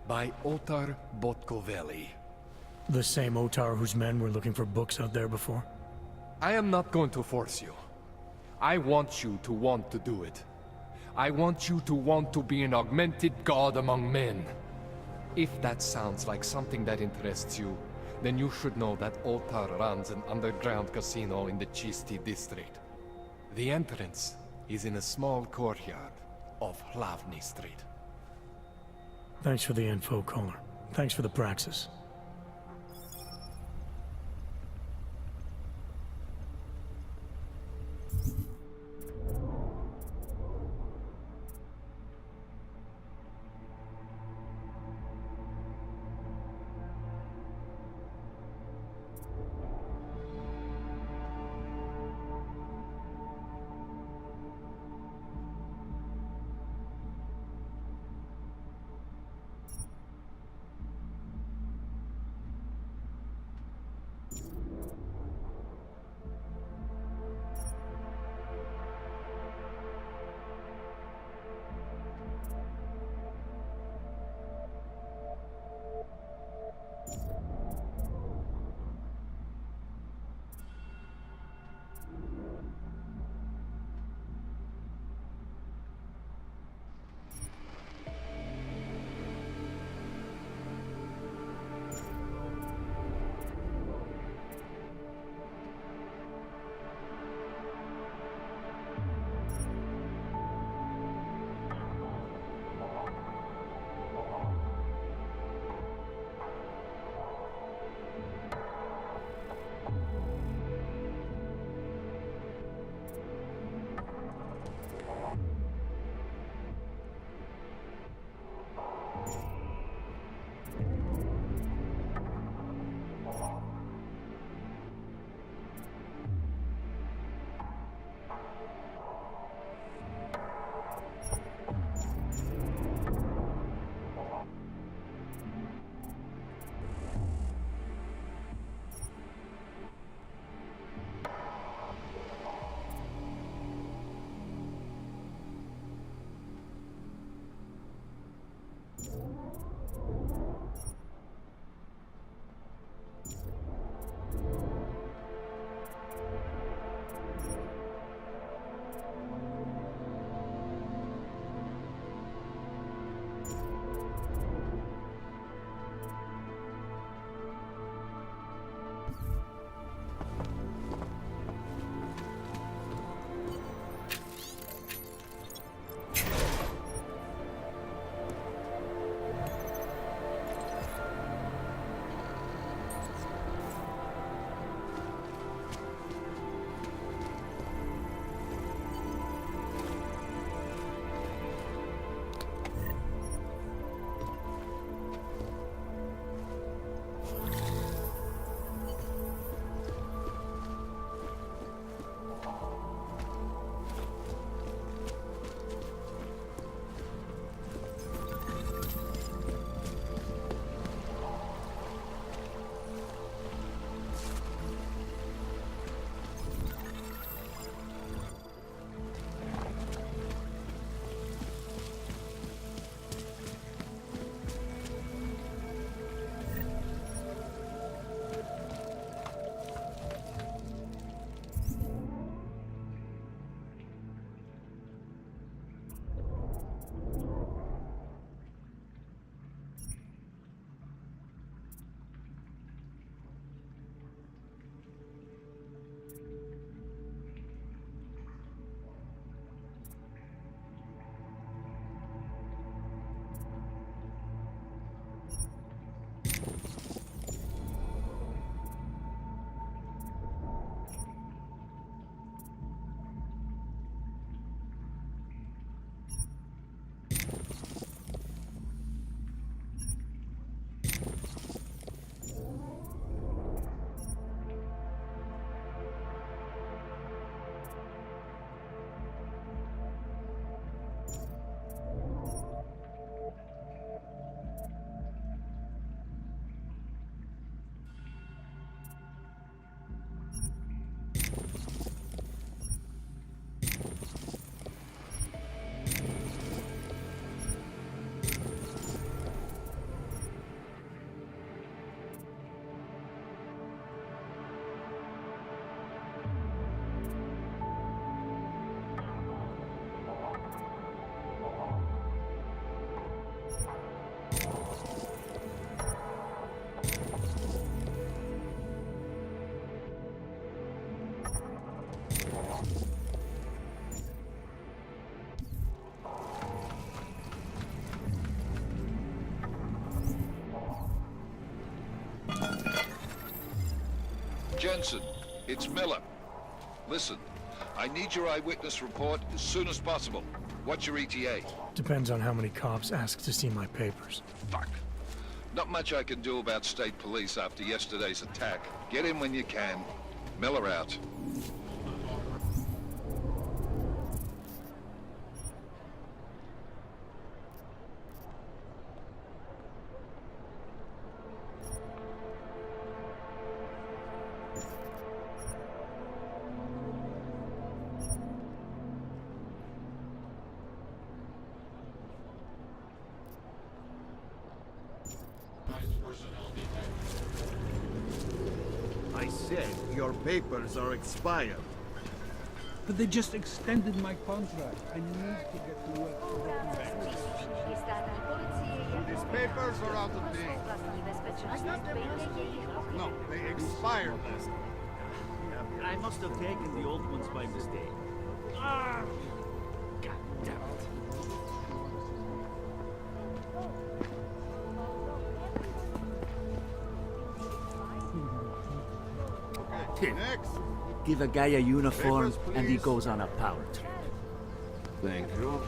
by Otar Botkoveli. The same Otar whose men were looking for books out there before? I am not going to force you. I want you to want to do it. I want you to want to be an augmented god among men. If that sounds like something that interests you, then you should know that Otar runs an underground casino in the Chisti district. The entrance is in a small courtyard off Hlavny Street. Thanks for the info, Kohler. Thanks for the praxis. Jensen, it's Miller. Listen, I need your eyewitness report as soon as possible. What's your ETA? Depends on how many cops ask to see my papers. Fuck. Not much I can do about state police after yesterday's attack. Get in when you can. Miller out. I said your papers are expired. But they just extended my contract. I need to get to work. These papers are out of date. No, they expired last time. I must have taken the old ones by mistake. Ah! God damn it. Next. Give a guy a uniform Papers, and he please. goes on a power trip. Thank you.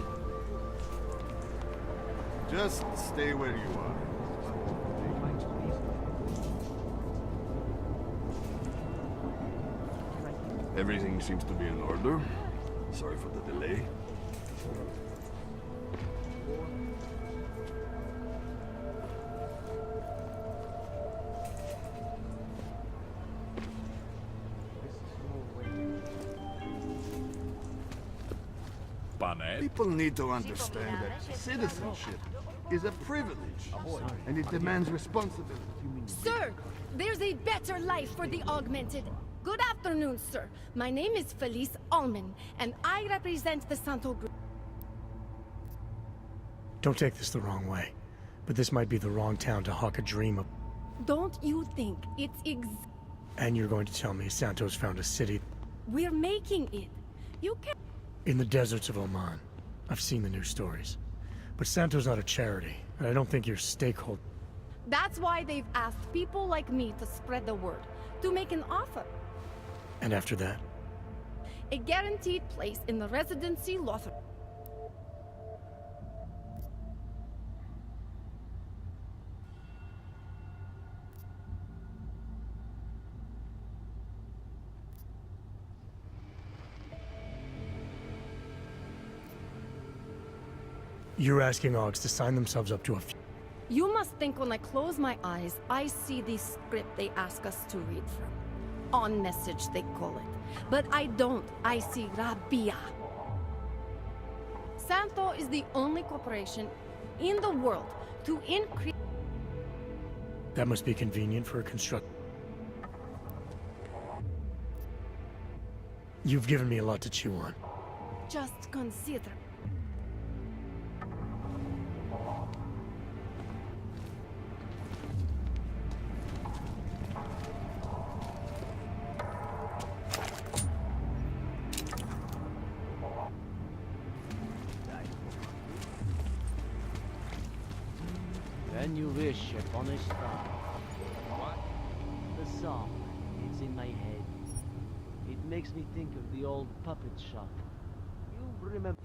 Just stay where you are. Everything seems to be in order. Sorry for the delay. People need to understand that citizenship is a privilege, and it demands responsibility. Sir, there's a better life for the augmented. Good afternoon, sir. My name is Felice Allman, and I represent the Santo Group. Don't take this the wrong way, but this might be the wrong town to hawk a dream of. Don't you think it's And you're going to tell me Santos found a city We're making it. You can... in the deserts of Oman. I've seen the news stories. But Santos not a charity, and I don't think your stakeholder... That's why they've asked people like me to spread the word, to make an offer. And after that? A guaranteed place in the residency Lothar. You're asking Augs to sign themselves up to a... You must think when I close my eyes, I see the script they ask us to read from. On message, they call it. But I don't. I see Rabia. Santo is the only corporation in the world to increase... That must be convenient for a construct... You've given me a lot to chew on. Just consider. When you wish upon a star. What? The song. It's in my head. It makes me think of the old puppet shop. You remember...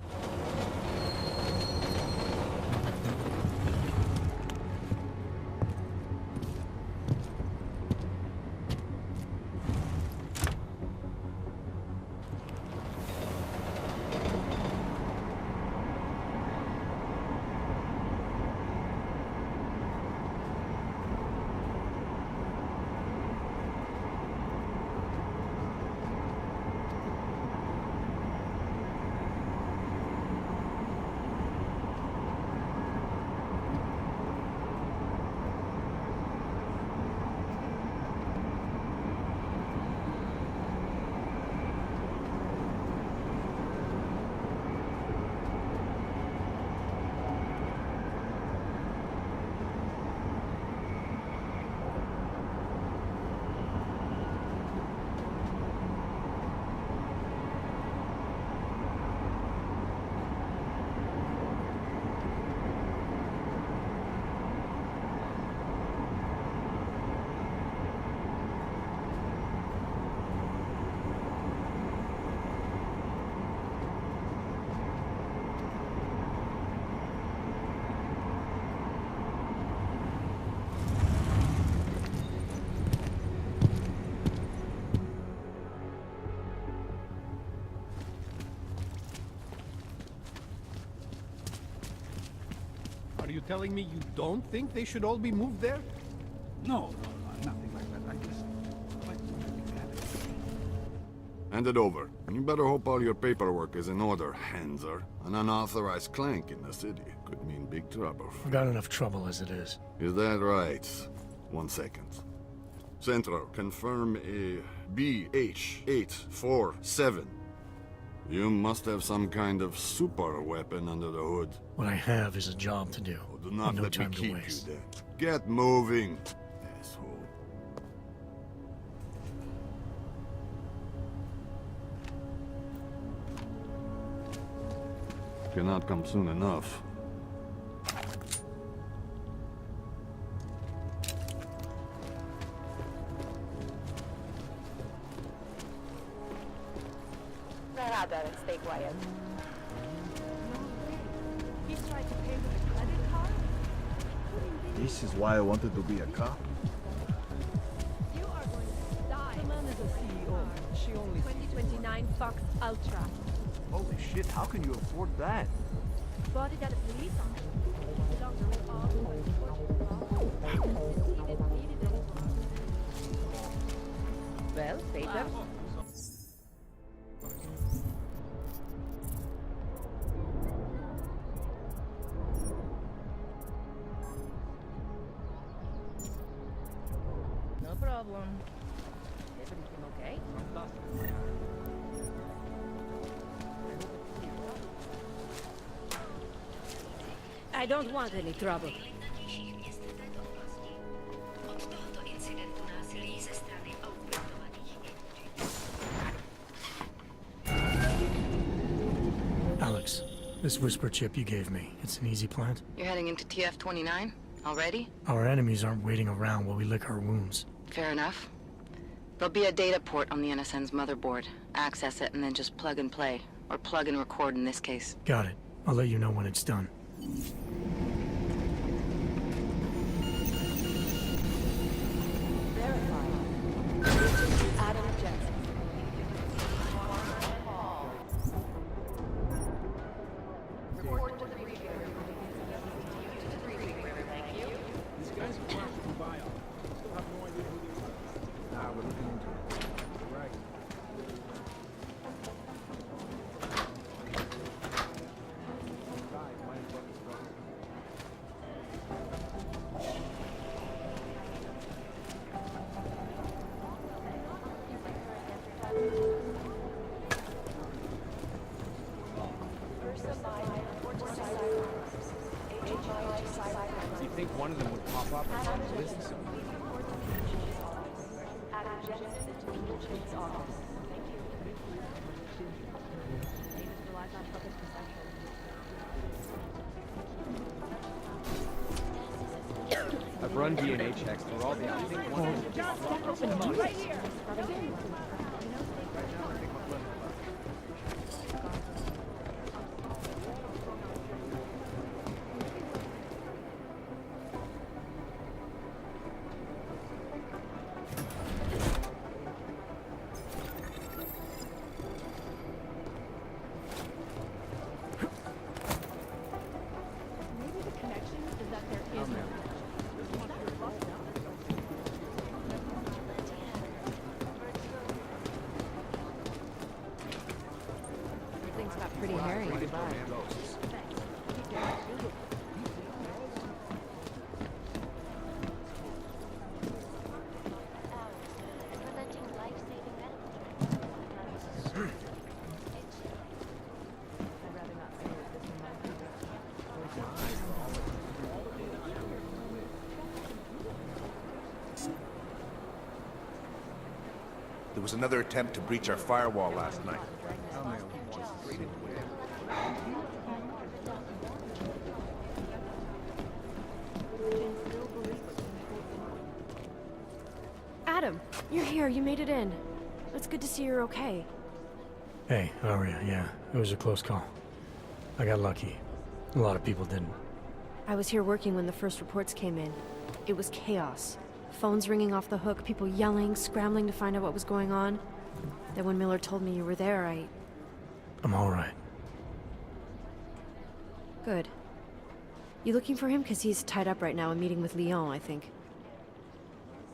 Are you telling me you don't think they should all be moved there? No, nothing like that. I just... Hand it over. You better hope all your paperwork is in order, Hanser. An unauthorized clank in the city could mean big trouble. I've got enough trouble as it is. Is that right? 1 second. Central, confirm a BH-847. You must have some kind of super weapon under the hood. What I have is a job to do. Do not and no let me time to keep you waste. there. Get moving, asshole. Cannot come soon enough. Stay quiet. He tried to pay with a credit card? This is why I wanted to be a cop. You are going to die. The man is a CEO. She only 2029 Fox Ultra. Holy shit, how can you afford that? Bought it at a police office. Belongs to all Well, Peter? No problem. Everything okay? I don't want any trouble. Alex, this whisper chip you gave me, it's an easy plant? You're heading into TF-29? Already? Our enemies aren't waiting around while we lick our wounds. Fair enough. There'll be a data port on the NSN's motherboard. Access it and then just plug and play. Or plug and record in this case. Got it. I'll let you know when it's done. Adam Jensen. Report to the review. These guys are trying to buy off. Still have no idea who they are. Nah, we're looking into it. Right. Do you think one of them would pop up and solve the business? I've run DNA checks through all the... I think one of them... Right here. Maybe the connection is that there is no Everything's got pretty hairy. There was another attempt to breach our firewall last night. Adam, you're here. You made it in. It's good to see you're okay. Hey, how are you? Yeah, it was a close call. I got lucky. A lot of people didn't. I was here working when the first reports came in. It was chaos. Phones ringing off the hook, people yelling, scrambling to find out what was going on. Then when Miller told me you were there, I'm all right. Good. You looking for him? Because he's tied up right now, a meeting with Leon, I think.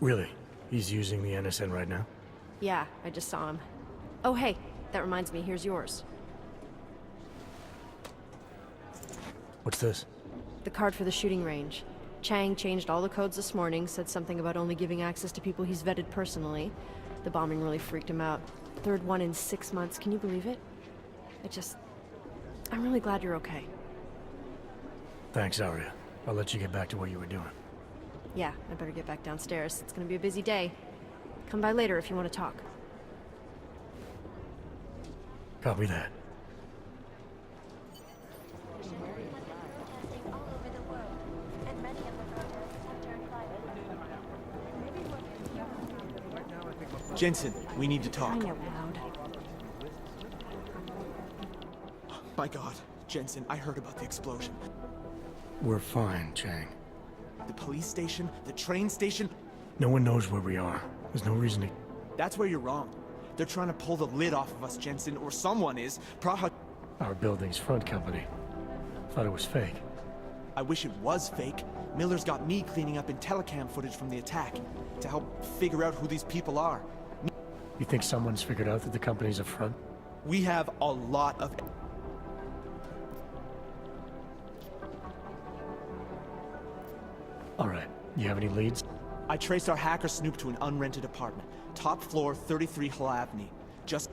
Really? He's using the NSN right now? Yeah, I just saw him. Oh, hey, that reminds me, here's yours. What's this? The card for the shooting range. Chang changed all the codes this morning, said something about only giving access to people he's vetted personally. The bombing really freaked him out. Third one in 6 months, can you believe it? I'm really glad you're okay. Thanks, Arya. I'll let you get back to what you were doing. Yeah, I better get back downstairs. It's gonna be a busy day. Come by later if you want to talk. Copy that. Jensen, we need to talk. Crying out loud. My God, Jensen, I heard about the explosion. We're fine, Chang. The police station, the train station. No one knows where we are. There's no reason to... That's where you're wrong. They're trying to pull the lid off of us, Jensen, or someone is. Our building's front company. Thought it was fake. I wish it was fake. Miller's got me cleaning up IntelliCam footage from the attack to help figure out who these people are. You think someone's figured out that the company's a front? We have a lot of... Alright, you have any leads? I traced our hacker snoop to an unrented apartment. Top floor, 33 Hull Avenue. Just...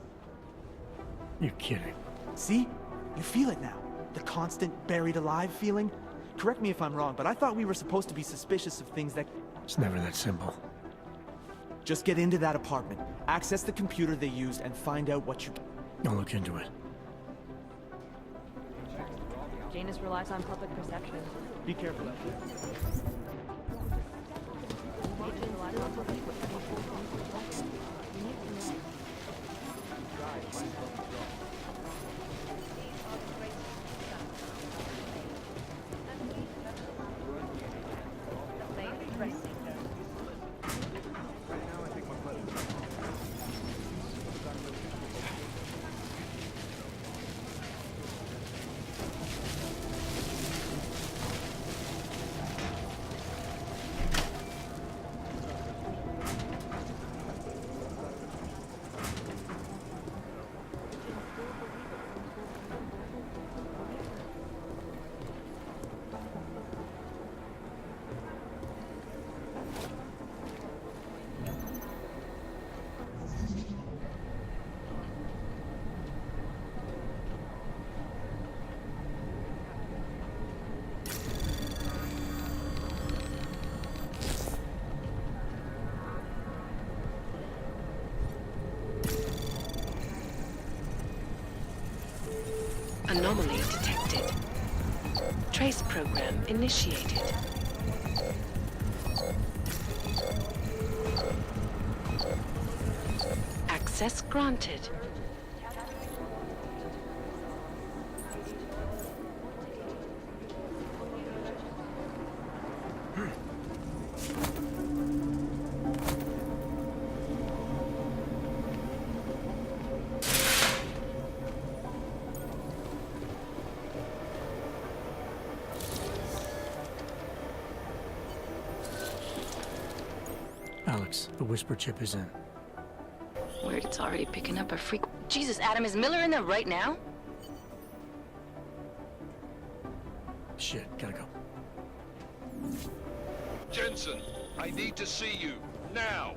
You're kidding. See? You feel it now. The constant buried alive feeling. Correct me if I'm wrong, but I thought we were supposed to be suspicious of things that... It's never that simple. Just get into that apartment, access the computer they used, and find out what you... I'll look into it. Janus relies on public perception. Be careful. Anomaly detected. Trace program initiated. Access granted. Alex, the whisper chip is in. Weird, it's already picking up a freak. Jesus, Adam, is Miller in there right now? Shit, gotta go. Jensen, I need to see you, now!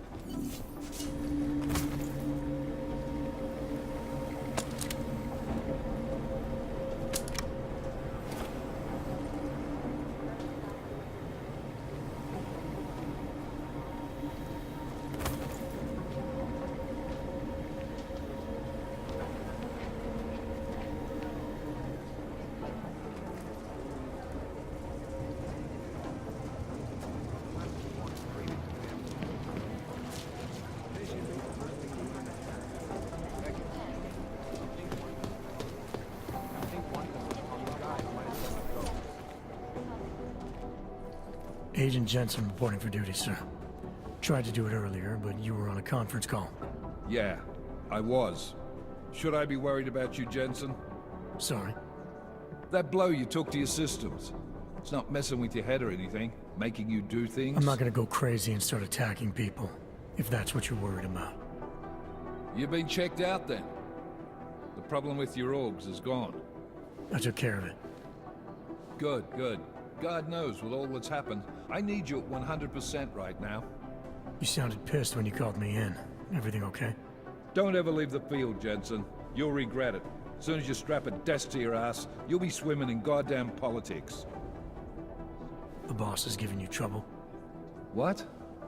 Agent Jensen reporting for duty, sir. Tried to do it earlier, but you were on a conference call. Yeah, I was. Should I be worried about you, Jensen? Sorry. That blow you took to your systems. It's not messing with your head or anything, making you do things. I'm not gonna go crazy and start attacking people, if that's what you're worried about. You've been checked out then. The problem with your orgs is gone. I took care of it. Good, good. God knows with all that's happened, I need you at 100% right now. You sounded pissed when you called me in. Everything okay? Don't ever leave the field, Jensen. You'll regret it. As soon as you strap a desk to your ass, you'll be swimming in goddamn politics. The boss is giving you trouble? What?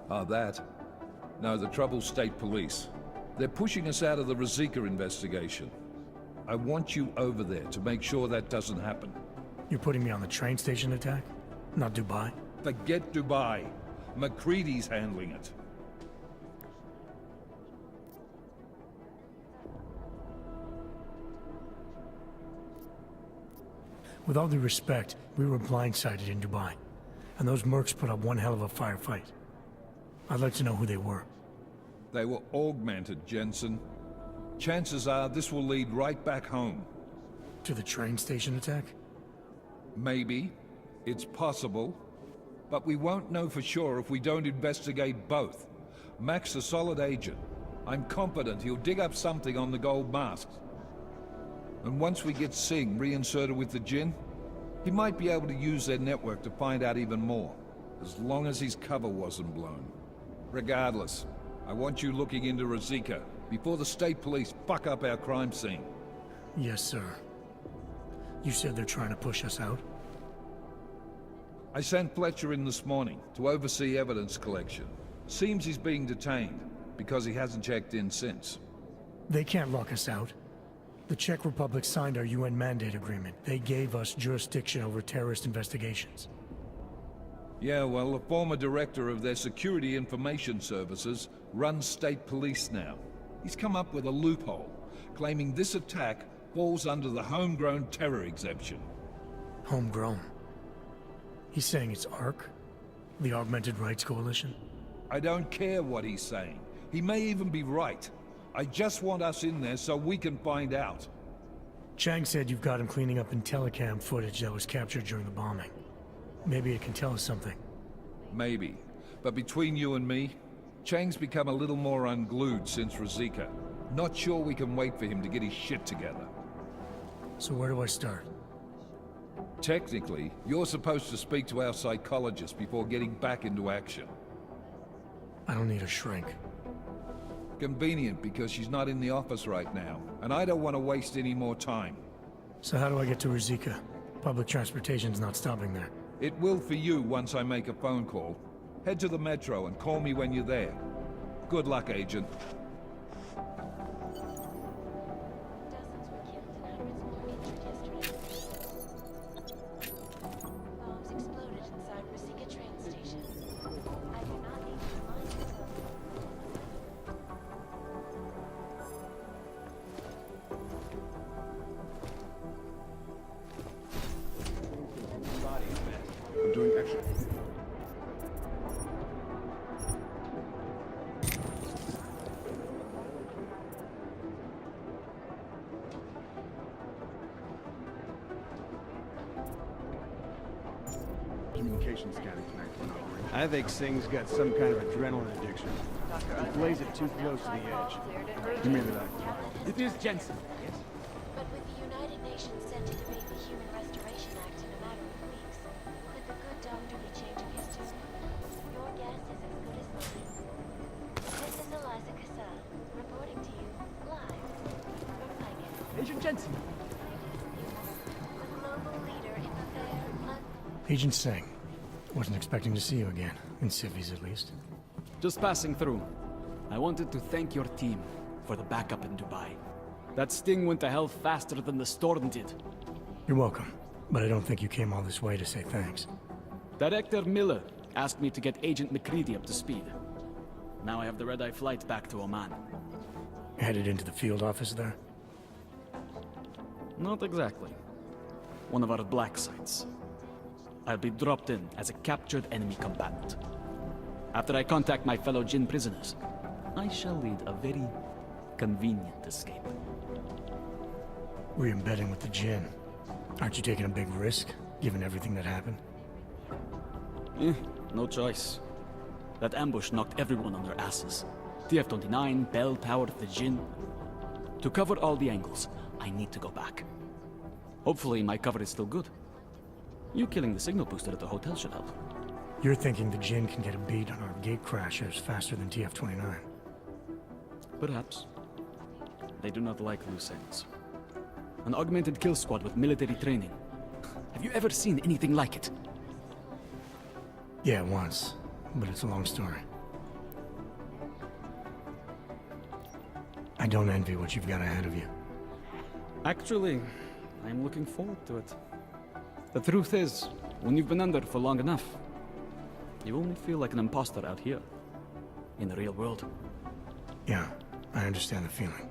Oh, that. No, the trouble's state police. They're pushing us out of the Ruzicka investigation. I want you over there to make sure that doesn't happen. You're putting me on the train station attack? Not Dubai? Forget Dubai. McCready's handling it. With all due respect, we were blindsided in Dubai. And those mercs put up one hell of a firefight. I'd like to know who they were. They were augmented, Jensen. Chances are this will lead right back home. To the train station attack? Maybe. It's possible. But we won't know for sure if we don't investigate both. Mac's a solid agent. I'm confident he'll dig up something on the gold masks. And once we get Singh reinserted with the Jinn, he might be able to use their network to find out even more. As long as his cover wasn't blown. Regardless, I want you looking into Ruzicka before the state police fuck up our crime scene. Yes, sir. You said they're trying to push us out? I sent Fletcher in this morning to oversee evidence collection. Seems he's being detained, because he hasn't checked in since. They can't lock us out. The Czech Republic signed our UN mandate agreement. They gave us jurisdiction over terrorist investigations. Yeah, well, the former director of their security information services runs state police now. He's come up with a loophole, claiming this attack falls under the homegrown terror exemption. Homegrown? He's saying it's ARC? The Augmented Rights Coalition? I don't care what he's saying. He may even be right. I just want us in there so we can find out. Chang said you've got him cleaning up Intellicam footage that was captured during the bombing. Maybe it can tell us something. Maybe. But between you and me, Chang's become a little more unglued since Ruzicka. Not sure we can wait for him to get his shit together. So where do I start? Technically, you're supposed to speak to our psychologist before getting back into action. I don't need a shrink. Convenient, because she's not in the office right now, and I don't want to waste any more time. So how do I get to Ruzicka? Public transportation's not stopping there. It will for you once I make a phone call. Head to the metro and call me when you're there. Good luck, Agent. I'm doing extra. Communication scanning connected. I think Singh's got some kind of adrenaline addiction. He plays it too close to the edge. You mean that? It is Jensen. Yes. But with the United Nations set to debate the Human Restoration Act in a matter of weeks, could the good doctor be changing his tune? Your guess is as good as mine. This is Eliza Cassell, reporting to you, live, from Pike. Agent Jensen. The global leader in the fair, Agent Singh. Wasn't expecting to see you again. In civvies, at least. Just passing through. I wanted to thank your team for the backup in Dubai. That sting went to hell faster than the storm did. You're welcome. But I don't think you came all this way to say thanks. Director Miller asked me to get Agent McCready up to speed. Now I have the red-eye flight back to Oman. Headed into the field office there? Not exactly. One of our black sites. I'll be dropped in as a captured enemy combatant. After I contact my fellow Jinn prisoners, I shall lead a very convenient escape. Re-embedding with the Jinn. Aren't you taking a big risk, given everything that happened? No choice. That ambush knocked everyone on their asses. TF-29, Bell powered the Jinn. To cover all the angles, I need to go back. Hopefully my cover is still good. You killing the signal booster at the hotel should help. You're thinking the Jinn can get a beat on our gate crashers faster than TF-29. Perhaps. They do not like loose ends. An augmented kill squad with military training. Have you ever seen anything like it? Yeah, once. But it's a long story. I don't envy what you've got ahead of you. Actually, I'm looking forward to it. The truth is, when you've been under for long enough, you only feel like an imposter out here. In the real world. Yeah, I understand the feeling.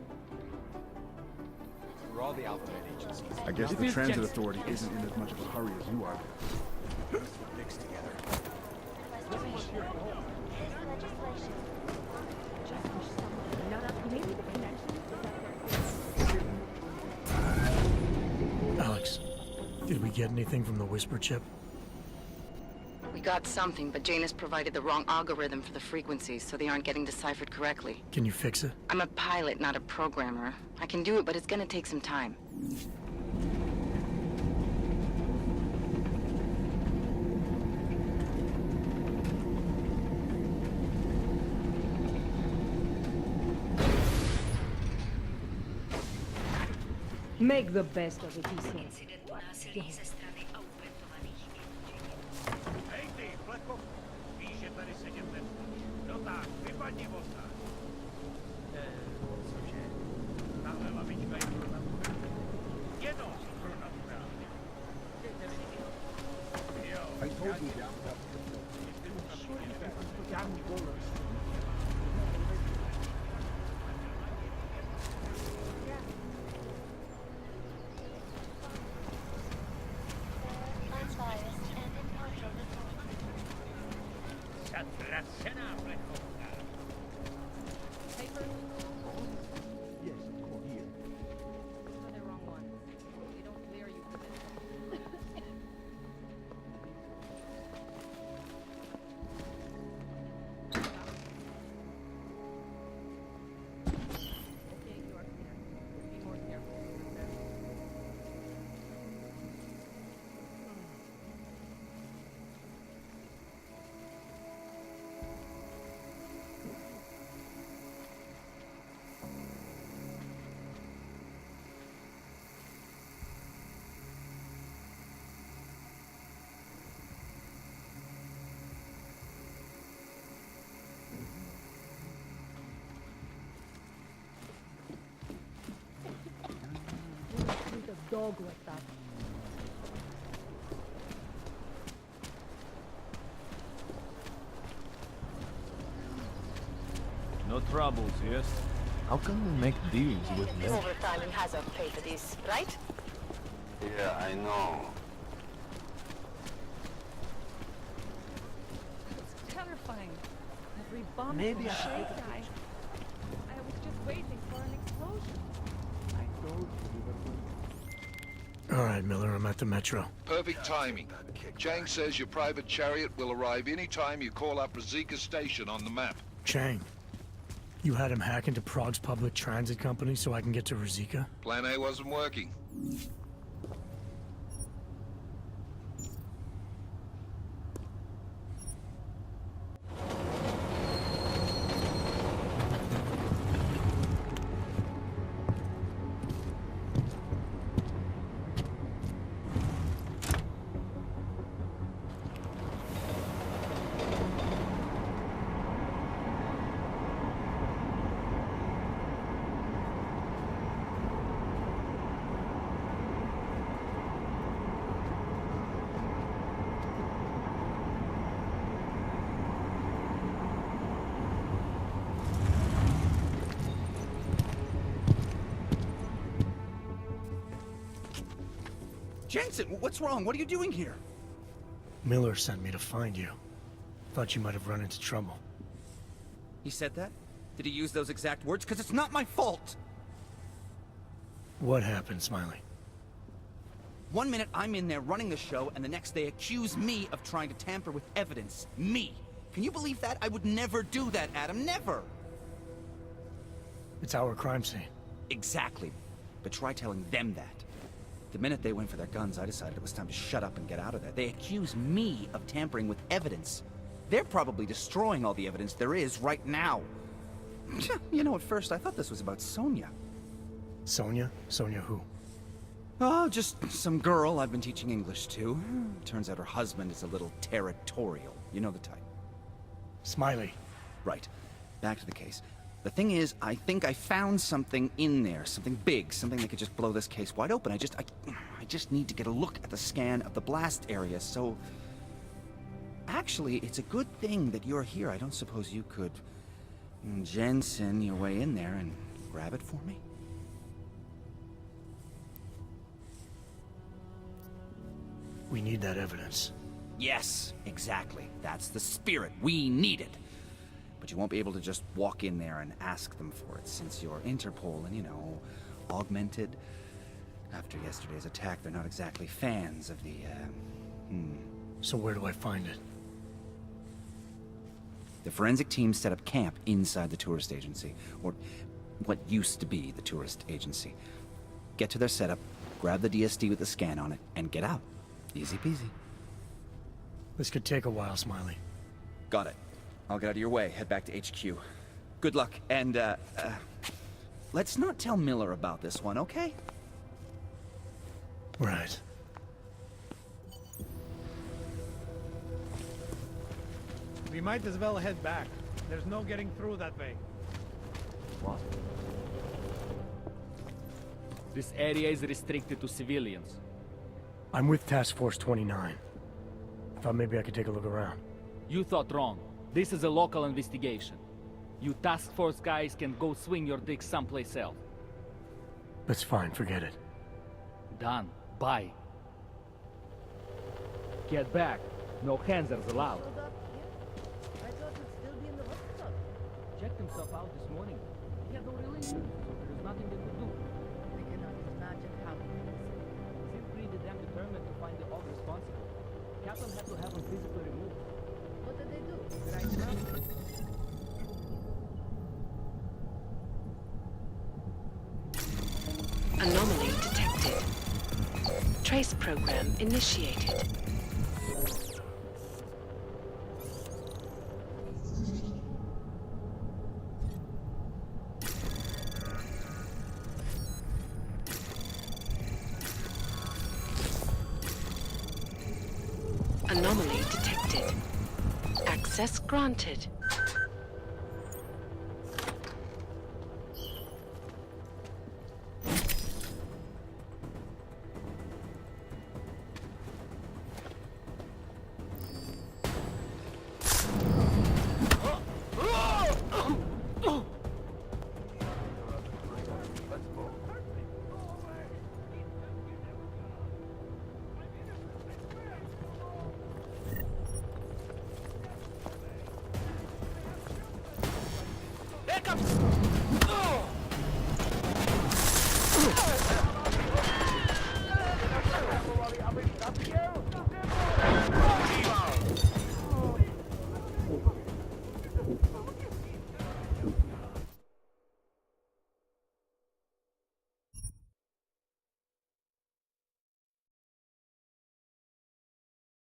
We're all the alphabet agencies. I guess the transit authority isn't in as much of a hurry as you are. Mixed together. Alex, did we get anything from the Whisper chip? We got something, but Janus provided the wrong algorithm for the frequencies, so they aren't getting deciphered correctly. Can you fix it? I'm a pilot, not a programmer. I can do it, but it's gonna take some time. Make the best of it, he said. I told you. Dog like that. No troubles, yes? How can we make deals with them? Overtime and Hazard pay for this, right? Yeah, I know. It's terrifying. Every bomb Maybe from I should Shay take a guy. I was just waiting for an explosion. I told you. All right, Miller, I'm at the Metro. Perfect timing. Chang says your private chariot will arrive any time you call up Rizika Station on the map. Chang, you had him hack into Prague's public transit company so I can get to Rizika? Plan A wasn't working. Jensen, what's wrong? What are you doing here? Miller sent me to find you. Thought you might have run into trouble. He said that? Did he use those exact words? Because it's not my fault! What happened, Smiley? One minute I'm in there running the show, and the next they accuse me of trying to tamper with evidence. Me! Can you believe that? I would never do that, Adam. Never! It's our crime scene. Exactly. But try telling them that. The minute they went for their guns, I decided it was time to shut up and get out of there. They accuse me of tampering with evidence. They're probably destroying all the evidence there is right now. You know, at first I thought this was about Sonia. Sonia? Sonia who? Oh, just some girl I've been teaching English to. Turns out her husband is a little territorial. You know the type. Smiley. Right. Back to the case. The thing is, I think I found something in there. Something big. Something that could just blow this case wide open. I just need to get a look at the scan of the blast area, so... Actually, it's a good thing that you're here. I don't suppose you could... Jensen your way in there and grab it for me? We need that evidence. Yes, exactly. That's the spirit. We need it. But you won't be able to just walk in there and ask them for it, since you're Interpol and, you know, augmented. After yesterday's attack, they're not exactly fans of the, So where do I find it? The forensic team set up camp inside the tourist agency, or what used to be the tourist agency. Get to their setup, grab the DSD with the scan on it, and get out. Easy peasy. This could take a while, Smiley. Got it. I'll get out of your way, head back to HQ. Good luck, and, let's not tell Miller about this one, okay? Right. We might as well head back. There's no getting through that way. What? This area is restricted to civilians. I'm with Task Force 29. Thought maybe I could take a look around. You thought wrong. This is a local investigation. You task force guys can go swing your dick someplace else. That's fine, forget it. Done. Bye. Get back. No handsers allowed. Checked himself out this morning. He had no real injuries, so there's nothing they could do. I cannot imagine how he did this. Seemed pretty damn determined to find the all responsible. Captain had to have him physically removed. What did they do? Anomaly detected. Trace program initiated. Anomaly detected. Access granted. Here comes...